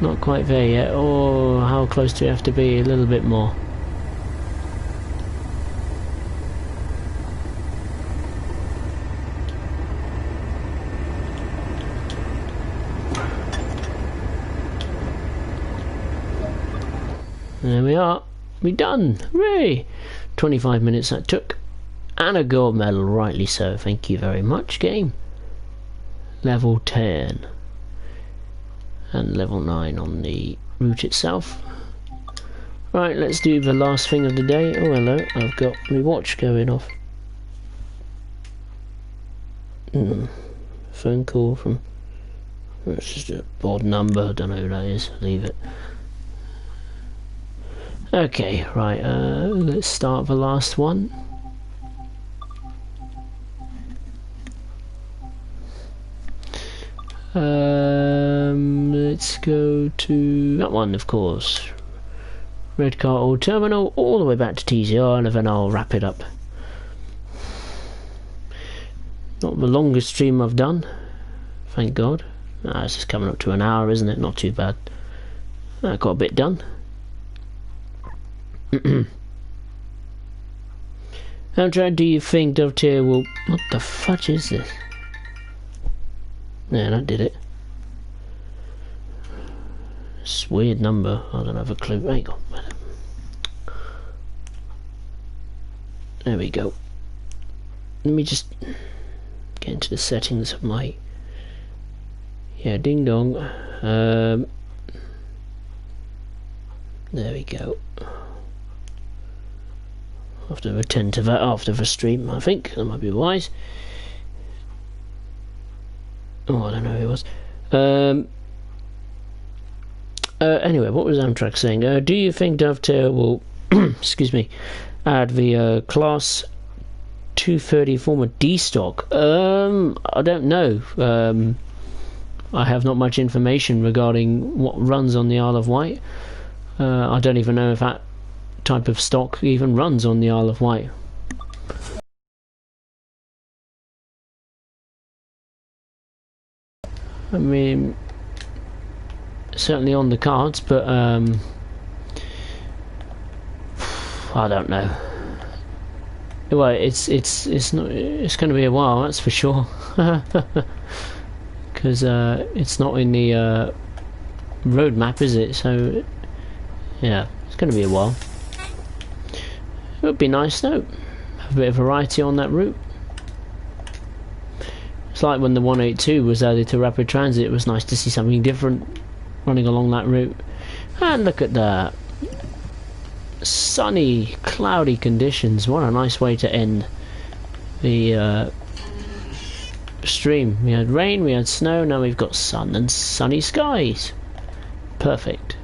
Not quite there yet. Oh, how close do we have to be? A little bit more. There we are. We done. Hooray! 25 minutes that took. And a gold medal, rightly so. Thank you very much, game. Level 10. And level 9 on the route itself. Right, let's do the last thing of the day. Oh, hello. I've got my watch going off. Phone call from... It's just a odd number. I don't know who that is. Leave it. Okay, right, let's start the last one. Let's go to that one, of course. Redcar Old Terminal, all the way back to TZR, and then I'll wrap it up. Not the longest stream I've done, thank God. It's just coming up to an hour, isn't it? Not too bad. I got a bit done. How do you think Dovetail will... What the fudge is this? Yeah, that did it. It's a weird number. I don't have a clue. Hang on. There we go. let me just get into the settings of my, yeah, ding dong. There we go. I'll have to attend to that after the stream, I think. That might be wise. Oh, I don't know who it was. Anyway, what was Amtrak saying? Do you think Dovetail will, excuse me, add the Class 230 former D stock? I don't know. I have not much information regarding what runs on the Isle of Wight. I don't even know if that type of stock even runs on the Isle of Wight. I mean, certainly on the cards, but I don't know. Well, it's not. It's going to be a while, that's for sure. Because it's not in the roadmap, is it? So yeah, it's going to be a while. It would be nice though. Have a bit of variety on that route. It's like when the 182 was added to rapid transit. It was nice to see something different running along that route. And look at that. Sunny, cloudy conditions. What a nice way to end the stream. We had rain, we had snow, now we've got sun and sunny skies. Perfect.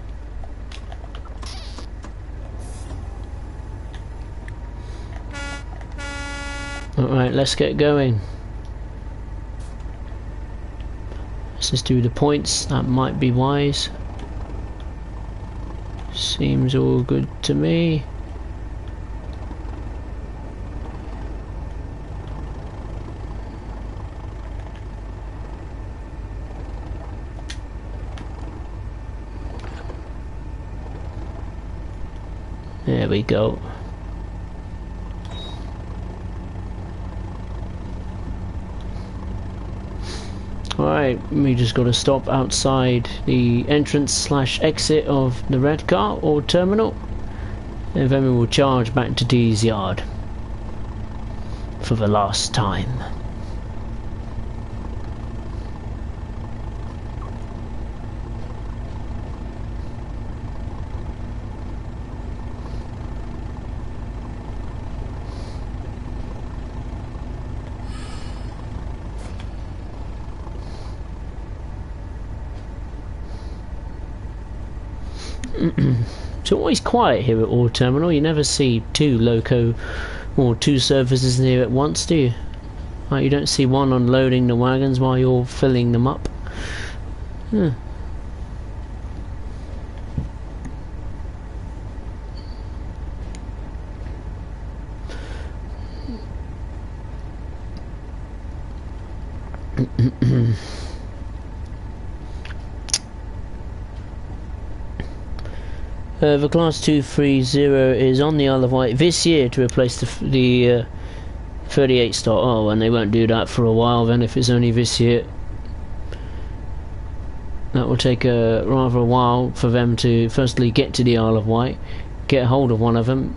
Alright, let's get going. Let's just do the points. That might be wise. Seems all good to me. There we go. Alright, we just got to stop outside the entrance/exit of the red car or terminal, and then we will charge back to Dee's yard for the last time. It's always quiet here at Ore Terminal. You never see two loco or two services here at once, do you? Like, you don't see one unloading the wagons while you're filling them up. Huh. The Class 230 is on the Isle of Wight this year to replace the 38 stock. Oh, and they won't do that for a while then if it's only this year. That will take rather a while for them to firstly get to the Isle of Wight, get hold of one of them,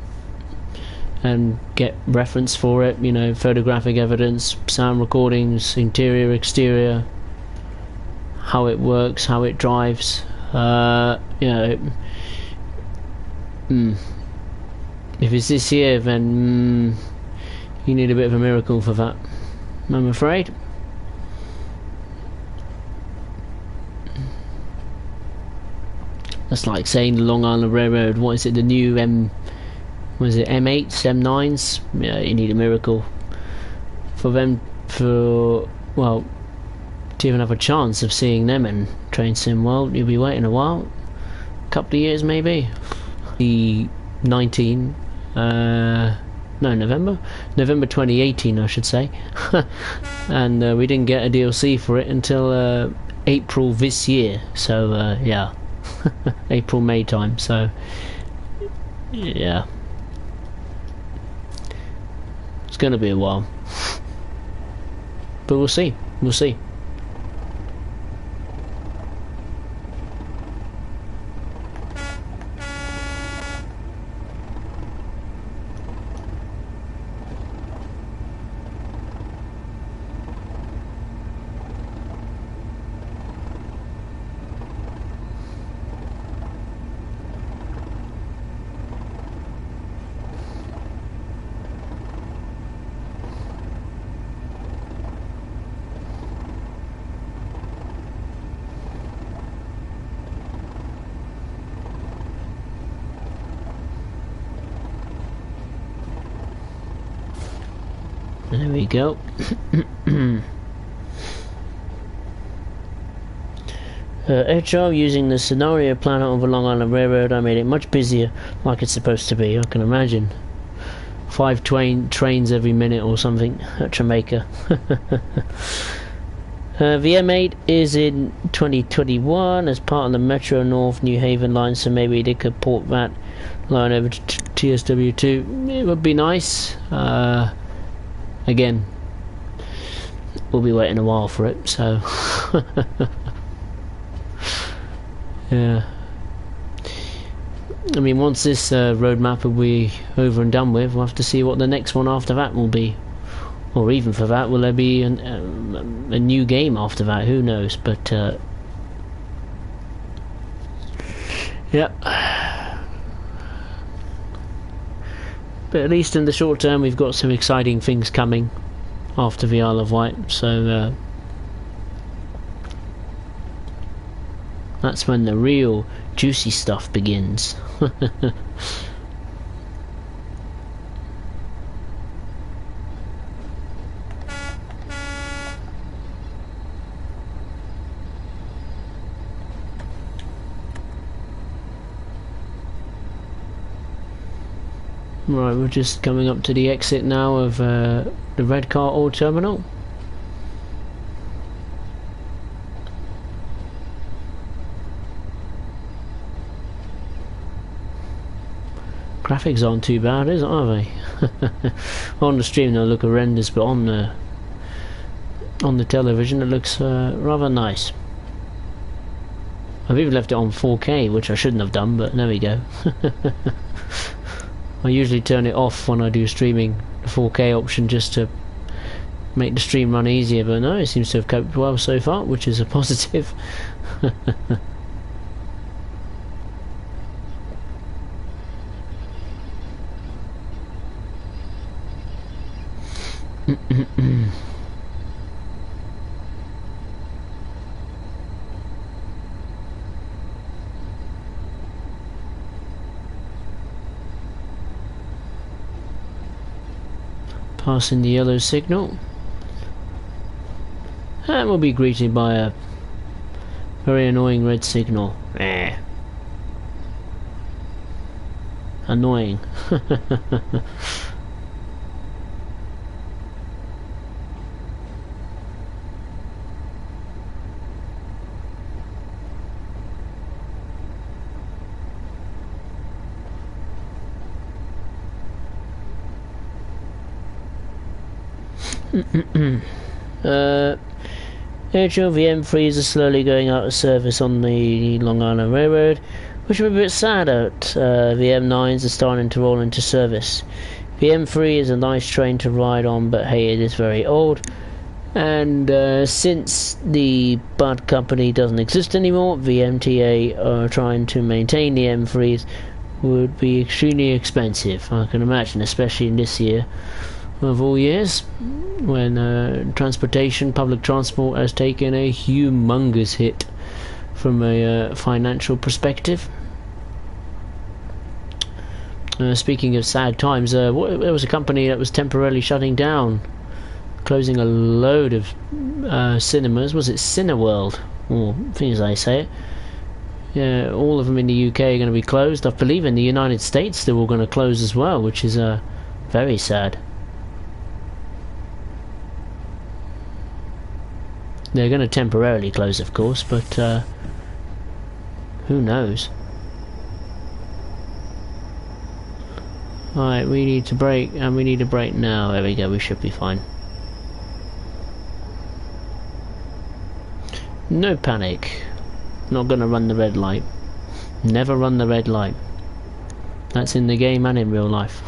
and get reference for it, you know, photographic evidence, sound recordings, interior, exterior, how it works, how it drives, you know. If it's this year, then you need a bit of a miracle for that, I'm afraid. That's like saying the Long Island Railroad, what is it, the new what is it, M8s, M9s? Yeah, you need a miracle for them, well, to even have a chance of seeing them in Train Sim World. You'll be waiting a while, a couple of years maybe. The 19 no, November 2018 I should say. And we didn't get a DLC for it until April this year, so yeah. April, May time, so yeah, it's gonna be a while, but we'll see. There we go. HR using the scenario planner on the Long Island Railroad. I made it much busier, like it's supposed to be. I can imagine 5 trains every minute or something at Jamaica. The M8 is in 2021 as part of the Metro North New Haven line, so maybe they could port that line over to TSW2. It would be nice. Again, we'll be waiting a while for it, so yeah. I mean, once this roadmap will be over and done with, we'll have to see what the next one after that will be. Or even for that, will there be a new game after that? Who knows? But yep. But at least in the short term, we've got some exciting things coming after the Isle of Wight. So that's when the real juicy stuff begins. Right, we're just coming up to the exit now of the Redcar Ore Terminal. Graphics aren't too bad, are they? On the stream they'll look horrendous, but on the television it looks rather nice. I've even left it on 4K, which I shouldn't have done, but there we go. I usually turn it off when I do streaming, the 4K option, just to make the stream run easier, but no, it seems to have coped well so far, which is a positive. Passing the yellow signal, and we'll be greeted by a very annoying red signal. Annoying. HLVM3s are slowly going out of service on the Long Island Railroad, which I'm a bit sad at. The M9s are starting to roll into service. The M3 is a nice train to ride on, but hey, it is very old. And since the Bud Company doesn't exist anymore, the MTA are trying to maintain the M3s would be extremely expensive, I can imagine, especially in this year of all years, when public transport has taken a humongous hit from a financial perspective. Speaking of sad times, there was a company that was temporarily shutting down, closing a load of cinemas. Was it Cineworld? Or things I say it. Yeah, all of them in the UK are going to be closed. I believe in the United States they're all going to close as well, which is very sad. They're going to temporarily close, of course, but who knows? Alright, we need to brake, and we need to brake now. There we go, we should be fine. No panic. Not going to run the red light. Never run the red light. That's in the game and in real life.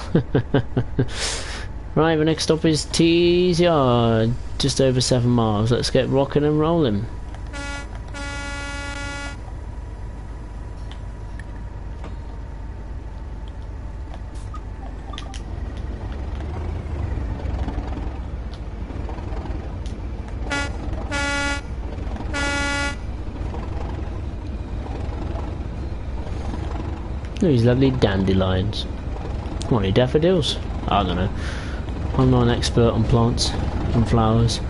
Right, the next stop is Tees Yard, just over 7 miles. Let's get rocking and rolling. These lovely dandelions. What, any daffodils? I don't know. I'm not an expert on plants and flowers.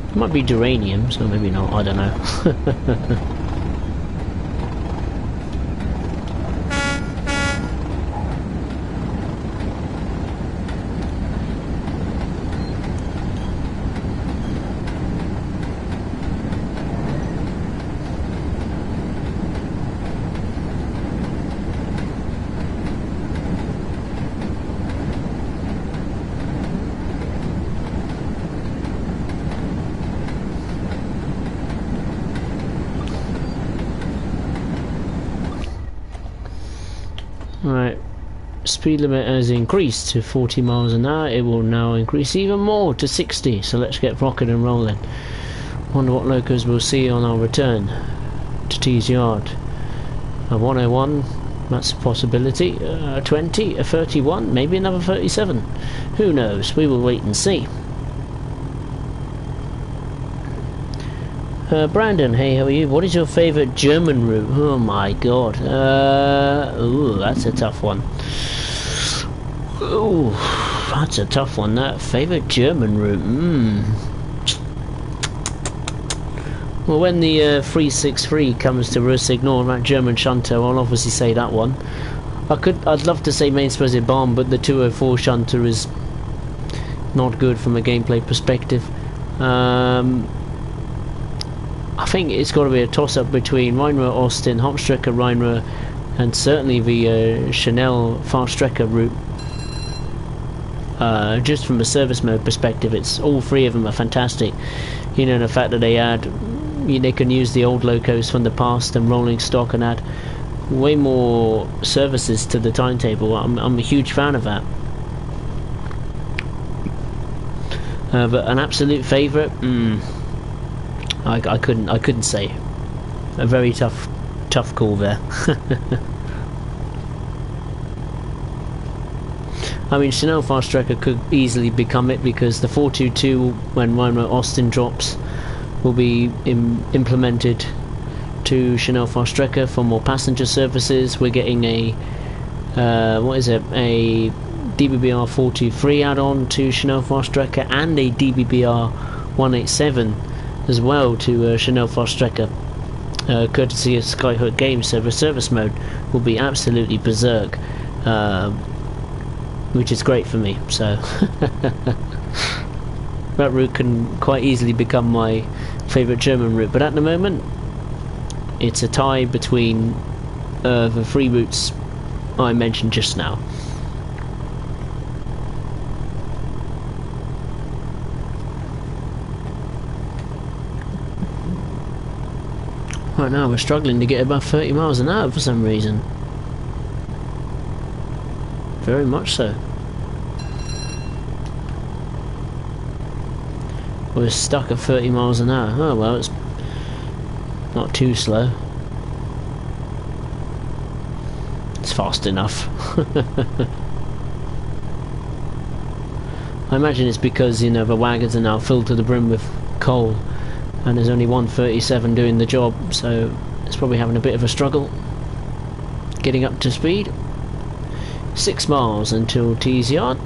It might be geraniums, or maybe not, I don't know. Right, speed limit has increased to 40 miles an hour. It will now increase even more to 60, so let's get rocking and rolling. Wonder what locos we'll see on our return to T's Yard. A 101, that's a possibility. A 20, a 31, maybe another 37. Who knows, we will wait and see. Brandon, hey, how are you? What is your favourite German route? Oh my god. Ooh, that's a tough one. Ooh, that's a tough one. That favourite German route. Well, when the 363 comes to Rossignol, that German shunter, I'll obviously say that one. I'd love to say Mainz-Brezit Bahn, but the 204 shunter is not good from a gameplay perspective. I think it's got to be a toss-up between Rheinruhr Austin, Hauptstrecke Rheinruhr, and certainly the Chanel Fahrstrecke route. Just from a service mode perspective, it's all three of them are fantastic. You know, the fact that they can use the old locos from the past and rolling stock and add way more services to the timetable. I'm a huge fan of that. But an absolute favourite, I couldn't say. A very tough call there. I mean, Chanel Fahrstrecke could easily become it, because the 422, when Rheinruhr Austin drops, will be implemented to Chanel Fahrstrecke for more passenger services. We're getting a a DBBR 423 add-on to Chanel Fahrstrecke, and a DBBR 187 as well to Chanel Fahrstrecke, courtesy of Skyhook Games. So the service mode will be absolutely berserk, which is great for me. So that route can quite easily become my favourite German route, but at the moment it's a tie between the three routes I mentioned just now. Right now we're struggling to get above 30 miles an hour for some reason. Very much so. We're stuck at 30 miles an hour. Oh well, it's not too slow. It's fast enough. I imagine it's because, you know, the wagons are now filled to the brim with coal, and there's only 137 doing the job, so it's probably having a bit of a struggle getting up to speed. 6 miles until T's Yard.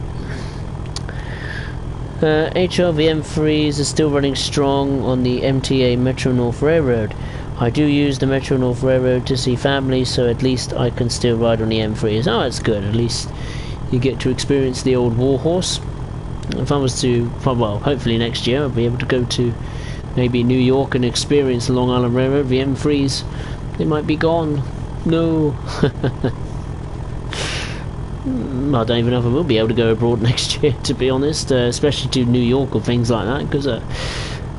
HRV M3s are still running strong on the MTA Metro North Railroad. I do use the Metro North Railroad to see family, so at least I can still ride on the M3s. Oh, that's good. At least you get to experience the old warhorse. If I was to, well, hopefully next year I'll be able to go to maybe New York and experience the Long Island Railroad. The M3s, they might be gone. No. I don't even know if I will be able to go abroad next year, to be honest, especially to New York or things like that, because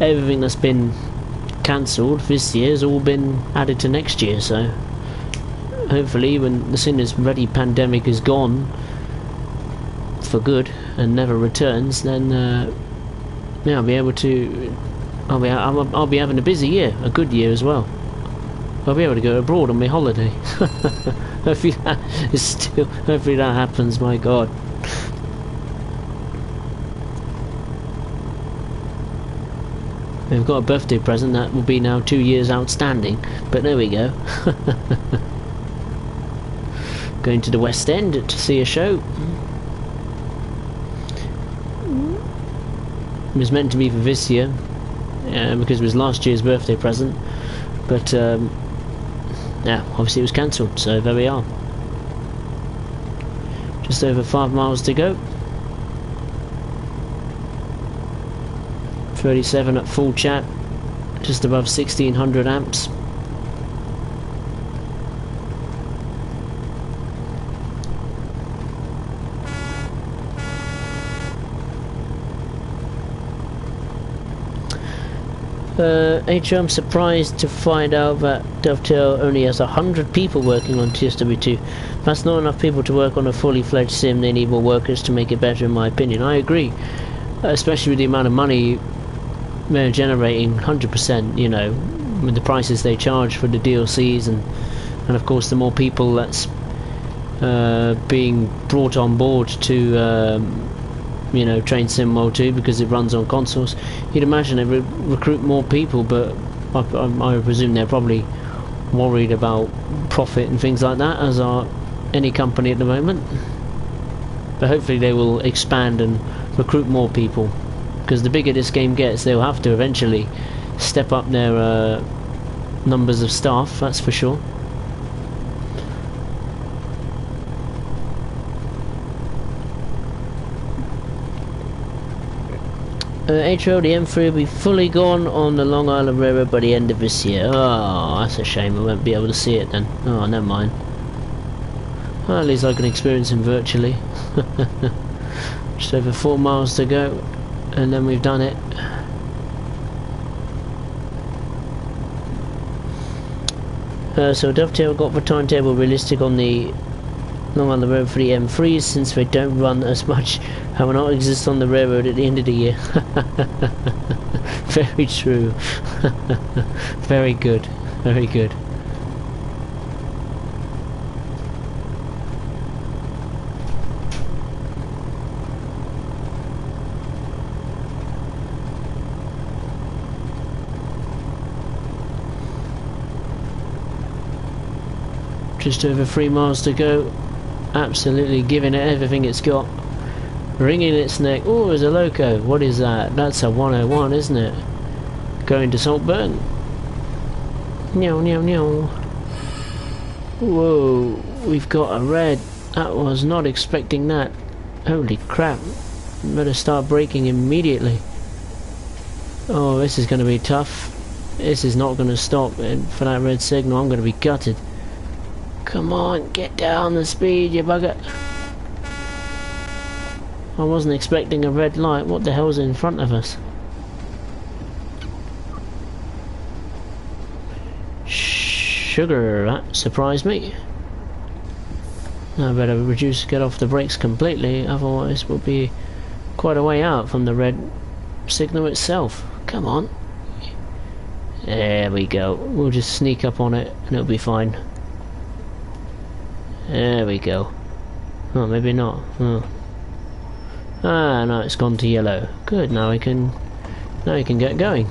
everything that's been cancelled this year has all been added to next year. So hopefully, when as soon as bloody pandemic is gone for good and never returns, then yeah, I'll be able to. I'll be having a busy year, a good year as well. I'll be able to go abroad on my holiday. Hopefully that happens, my god. We've got a birthday present that will be now 2 years outstanding, but there we go. Going to the West End to see a show. It was meant to be for this year, because it was last year's birthday present, but yeah, obviously it was cancelled, so there we are. Just over 5 miles to go. 37 at full chat, just above 1600 amps. I'm surprised to find out that Dovetail only has 100 people working on TSW2. That's not enough people to work on a fully fledged sim. They need more workers to make it better, in my opinion. I agree, especially with the amount of money they're generating. 100%, you know, with the prices they charge for the DLCs, and of course the more people that's being brought on board to you know, Train Sim World 2, because it runs on consoles. You'd imagine they recruit more people, but I presume they're probably worried about profit and things like that, as are any company at the moment. But hopefully they will expand and recruit more people, because the bigger this game gets, they'll have to eventually step up their numbers of staff, that's for sure. HO, the M3 will be fully gone on the Long Island Railroad by the end of this year. Oh, that's a shame. I won't be able to see it then. Oh, never mind. Well, at least I can experience him virtually. Just over 4 miles to go, and then we've done it. So Dovetail got the timetable realistic on the Long Island Railroad for the M3s, since they don't run as much and will not exist on the railroad at the end of the year. Very true. Very good. Very good. Just over 3 miles to go. Absolutely giving it everything it's got. Wringing its neck. Oh, there's a loco. What is that? That's a 101, isn't it? Going to Saltburn. Meow, meow, meow. Whoa, we've got a red. I was not expecting that. Holy crap. Better start braking immediately. Oh, this is going to be tough. This is not going to stop for that red signal. I'm going to be gutted. Come on, get down the speed, you bugger. I wasn't expecting a red light. What the hell's in front of us? Sugar, that surprised me. I better get off the brakes completely, otherwise we'll be quite a way out from the red signal itself. Come on. There we go. We'll just sneak up on it and it'll be fine. There we go. Oh, maybe not. Oh. Ah, no, it's gone to yellow. Good, now we can get going.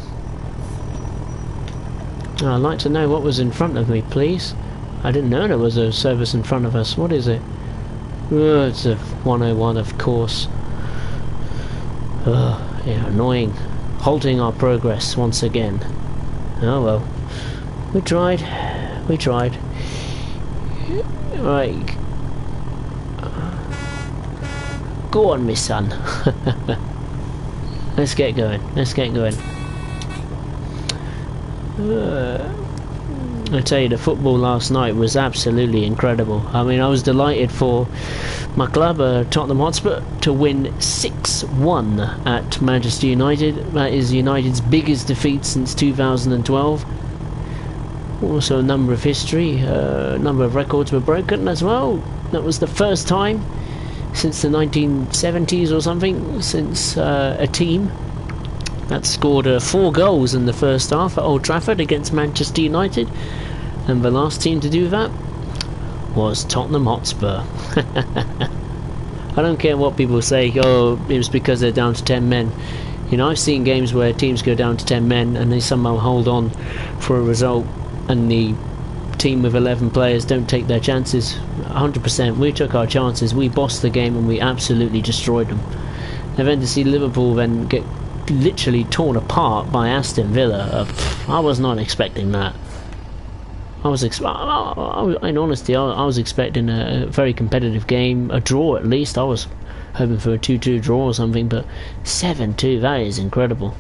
Oh, I'd like to know what was in front of me, please. I didn't know there was a service in front of us. What is it? Oh, it's a 101, of course. Oh, yeah, annoying. Halting our progress once again. Oh well. We tried. We tried. Right. Go on, my son. Let's get going. Let's get going. I tell you, the football last night was absolutely incredible. I mean, I was delighted for my club, Tottenham Hotspur, to win 6-1 at Manchester United. That is United's biggest defeat since 2012. Also a number of history, a number of records were broken as well. That was the first time since the 1970s or something, since a team that scored 4 goals in the first half at Old Trafford against Manchester United, and the last team to do that was Tottenham Hotspur. I don't care what people say, oh, it was because they're down to 10 men. You know, I've seen games where teams go down to 10 men and they somehow hold on for a result, and the team with 11 players don't take their chances. 100%, we took our chances, we bossed the game and we absolutely destroyed them. And then to see Liverpool then get literally torn apart by Aston Villa. I was not expecting that. In honesty, I was expecting a very competitive game, a draw at least. I was hoping for a 2-2 draw or something, but 7-2, that is incredible.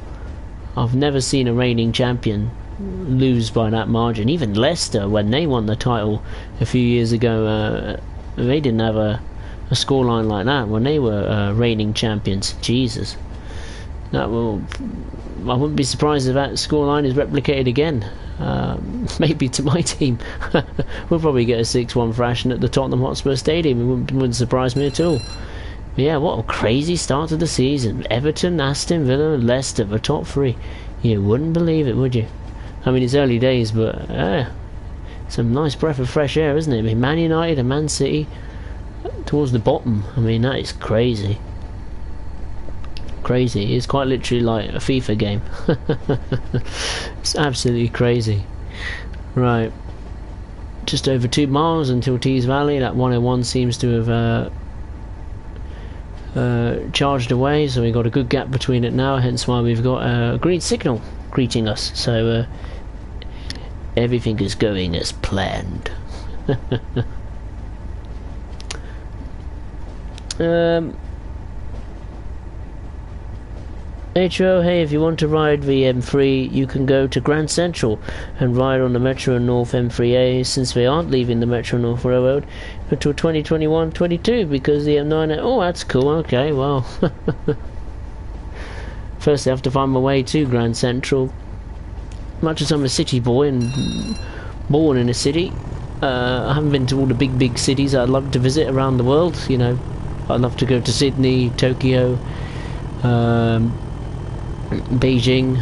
I've never seen a reigning champion lose by that margin. Even Leicester, when they won the title a few years ago, they didn't have a scoreline like that when they were reigning champions. Jesus. I wouldn't be surprised if that scoreline is replicated again. Maybe to my team. We'll probably get a 6-1 thrashing at the Tottenham Hotspur Stadium. It wouldn't surprise me at all. But yeah, what a crazy start to the season. Everton, Aston Villa and Leicester, the top three. You wouldn't believe it, would you? I mean, it's early days, but some nice breath of fresh air, isn't it? I mean, Man United and Man City towards the bottom. I mean, that is crazy. Crazy. It's quite literally like a FIFA game. It's absolutely crazy. Right. Just over 2 miles until Tees Valley. That 101 seems to have charged away, so we've got a good gap between it now, hence why we've got a green signal greeting us. So everything is going as planned. HO, hey, if you want to ride the M3, you can go to Grand Central and ride on the Metro North M3A, since they aren't leaving the Metro North Railroad until 2021-22 because the M9... Oh, that's cool, okay, well. First I have to find my way to Grand Central. Much as I'm a city boy and born in a city, I haven't been to all the big cities I'd love to visit around the world, you know. I'd love to go to Sydney, Tokyo, Beijing,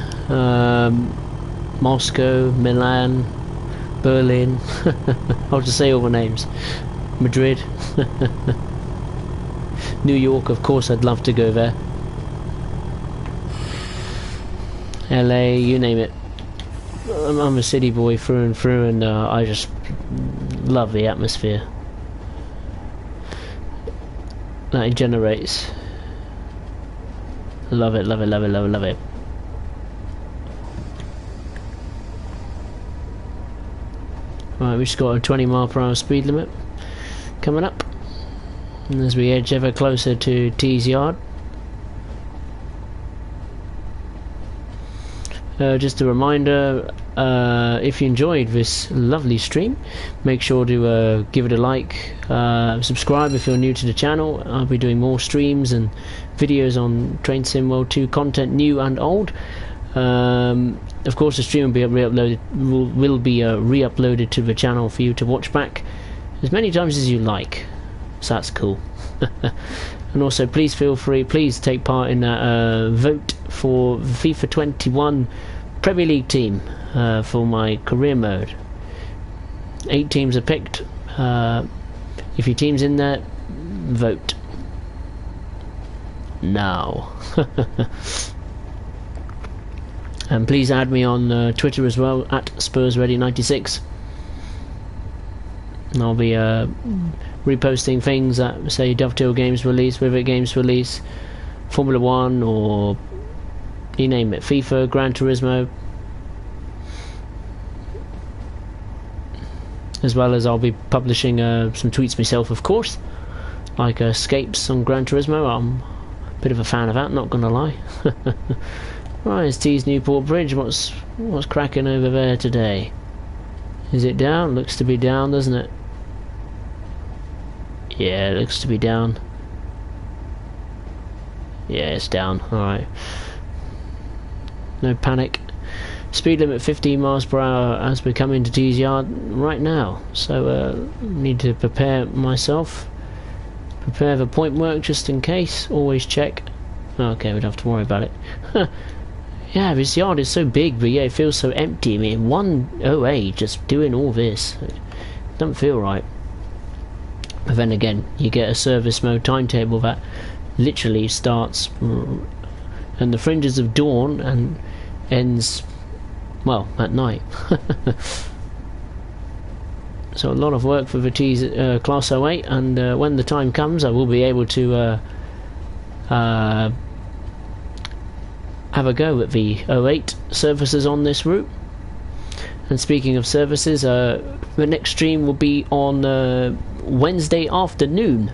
Moscow, Milan, Berlin. I'll just say all the names. Madrid, New York, of course I'd love to go there. LA, you name it. I'm a city boy through and through, and I just love the atmosphere that it generates. Love it, love it, love it, love it, love it. Right, we just got a 20-mile-per-hour speed limit coming up, and as we edge ever closer to Tees Yard. Just a reminder, if you enjoyed this lovely stream, make sure to give it a like, subscribe if you're new to the channel. I'll be doing more streams and videos on Train Sim World 2 content, new and old. Of course the stream will be re-uploaded to the channel for you to watch back as many times as you like, so that's cool. And also please feel free, please take part in that vote for FIFA 21 Premier League team for my career mode. 8 teams are picked. If your team's in there, vote now. And please add me on Twitter as well, at SpursReady96. And I'll be reposting things that say Dovetail Games release, Rivet Games release, Formula 1, or you name it, FIFA, Gran Turismo. As well as I'll be publishing some tweets myself, of course, like escapes on Gran Turismo. I'm a bit of a fan of that, not gonna lie. Right, it's Tees Newport Bridge. What's cracking over there today? Is it down? Looks to be down, doesn't it? Yeah, it looks to be down. Yeah, it's down. Alright. No panic. Speed limit 15 miles per hour as we come into Tees Yard right now. So, need to prepare myself. Prepare the point work just in case. Always check. Okay, we don't have to worry about it. Yeah, this yard is so big, but yeah, it feels so empty. I mean, 108 just doing all this. It doesn't feel right. But then again, you get a service mode timetable that literally starts on the fringes of dawn and ends, well, at night. So a lot of work for the Tees Class 08, and when the time comes I will be able to have a go at the '08 services on this route. And speaking of services, the next stream will be on Wednesday afternoon.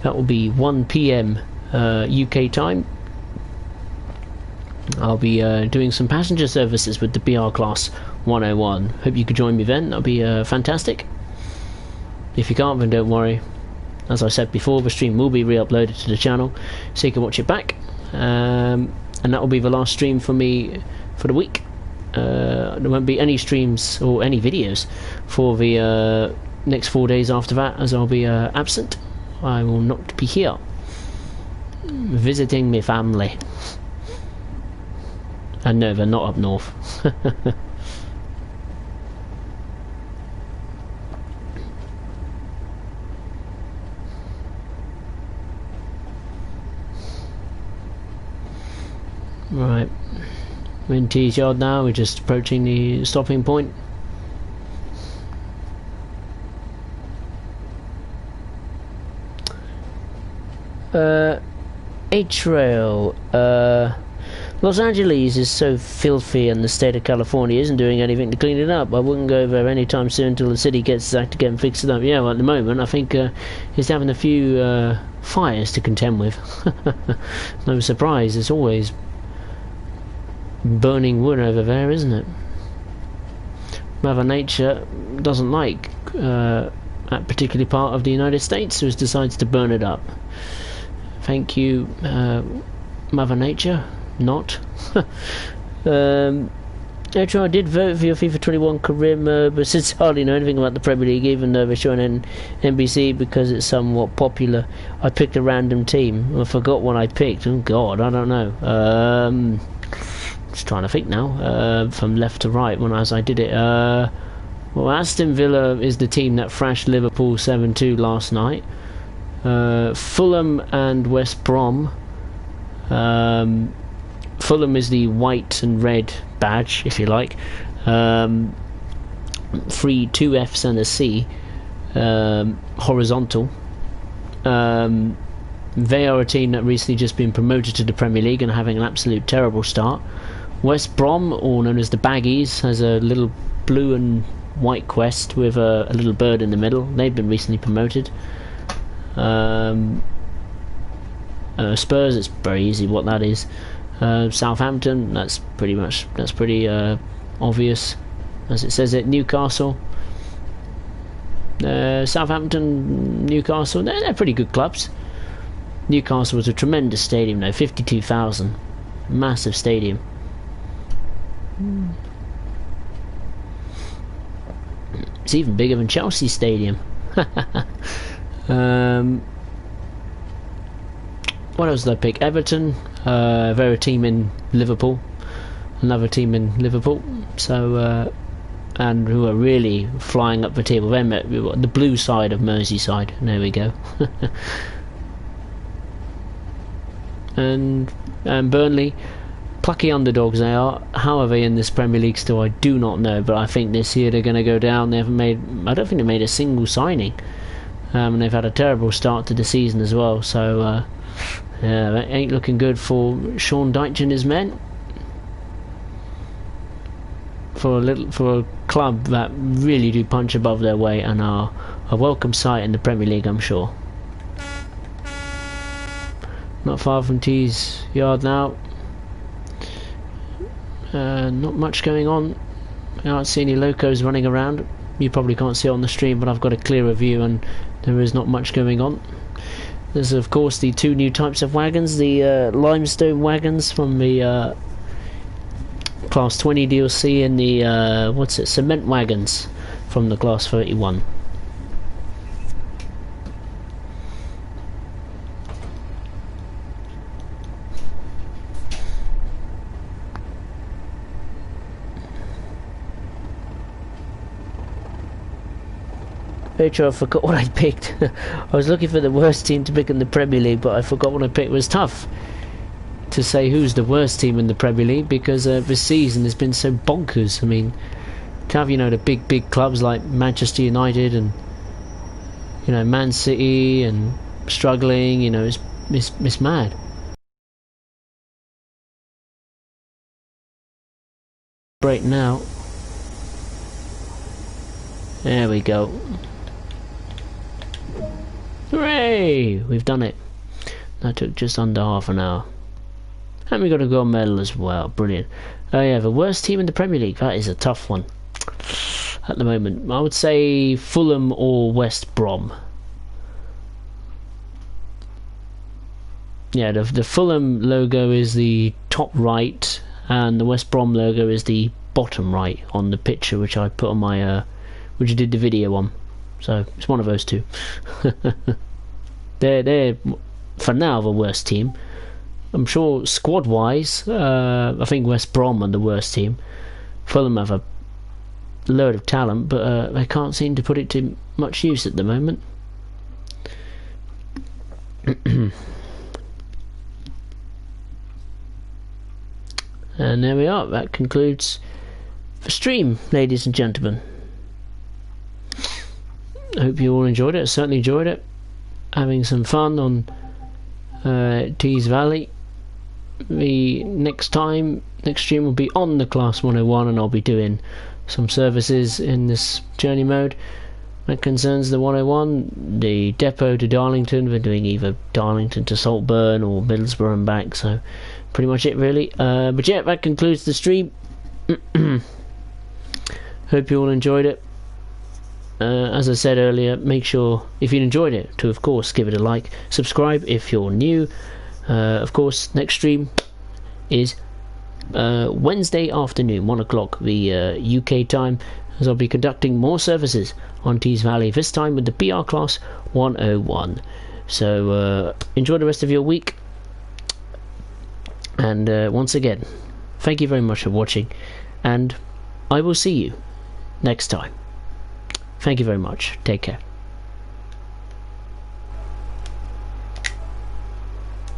That will be 1 PM UK time. I'll be doing some passenger services with the BR Class 101. Hope you could join me then. That'll be fantastic. If you can't, then don't worry. As I said before, the stream will be re-uploaded to the channel, so you can watch it back. And that will be the last stream for me for the week. There won't be any streams or any videos for the next 4 days after that, as I'll be absent. I will not be here visiting my family. And no, they're not up north. Right, we're in Tees Yard now. We're just approaching the stopping point. H-Rail. Los Angeles is so filthy and the state of California isn't doing anything to clean it up. I wouldn't go there anytime soon until the city gets its act together and fixes it up. Yeah, well, at the moment I think it's having a few fires to contend with. No surprise, it's always burning wood over there, isn't it? Mother Nature doesn't like that particular part of the United States, so it decides to burn it up. Thank you, Mother Nature. Not. Actually, I did vote for your FIFA 21 Karim, but since I hardly know anything about the Premier League, even though they're showing on NBC because it's somewhat popular, I picked a random team. I forgot what I picked. Oh God, I don't know. Just trying to think now, from left to right as I did it. Well, Aston Villa is the team that thrashed Liverpool 7-2 last night. Fulham and West Brom. Fulham is the white and red badge, if you like. 2 Fs and a C, horizontal. They are a team that recently just been promoted to the Premier League and are having an absolute terrible start. West Brom, or known as the Baggies, has a little blue and white crest with a little bird in the middle. They've been recently promoted. Spurs, it's very easy what that is. Southampton, that's pretty obvious, as it says it. Newcastle, Southampton, Newcastle, they're pretty good clubs. Newcastle was a tremendous stadium though, 52,000, massive stadium. It's even bigger than Chelsea Stadium. What else did I pick? Everton. They're a team in Liverpool. Another team in Liverpool. So, and who are really flying up the table. They're the blue side of Merseyside. There we go. and Burnley. Plucky underdogs they are. How are they in this Premier League still? I do not know. But I think this year they're going to go down. They haven't made. I don't think they made a single signing. And they've had a terrible start to the season as well. So. Yeah, that ain't looking good for Sean Dyche and his men. For a club that really do punch above their weight and are a welcome sight in the Premier League, I'm sure. Not far from Tees Yard now. Not much going on. I can't see any locos running around. You probably can't see it on the stream, but I've got a clearer view and there is not much going on. There's of course the 2 new types of wagons, the limestone wagons from the Class 20 DLC and the cement wagons from the Class 31. I forgot what I picked. I was looking for the worst team to pick in the Premier League, but I forgot what I picked. It was tough to say who's the worst team in the Premier League because this season has been so bonkers. I mean, to have the big clubs like Manchester United and Man City and struggling, it's mad. Break now. There we go. Hooray! We've done it. That took just under half an hour. And we got a gold medal as well. Brilliant. Oh yeah, the worst team in the Premier League. That is a tough one at the moment. I would say Fulham or West Brom. Yeah, the Fulham logo is the top right, and the West Brom logo is the bottom right on the picture, which I put on my, which I did the video on. So it's one of those two. they're for now the worst team. I'm sure squad-wise, I think West Brom are the worst team. Fulham have a load of talent, but they can't seem to put it to much use at the moment. And there we are. That concludes the stream, ladies and gentlemen. I hope you all enjoyed it. I certainly enjoyed it. Having some fun on Tees Valley. The next stream will be on the Class 101, and I'll be doing some services in this journey mode that concerns the 101, the depot to Darlington. We're doing either Darlington to Saltburn or Middlesbrough and back, so pretty much it really. But yeah, that concludes the stream. Hope you all enjoyed it. As I said earlier, make sure, if you enjoyed it, to of course give it a like, subscribe if you're new. Of course, next stream is Wednesday afternoon, 1 o'clock, the UK time, as I'll be conducting more services on Tees Valley, this time with the PR Class 101. So enjoy the rest of your week, and once again, thank you very much for watching, and I will see you next time. Thank you very much. Take care.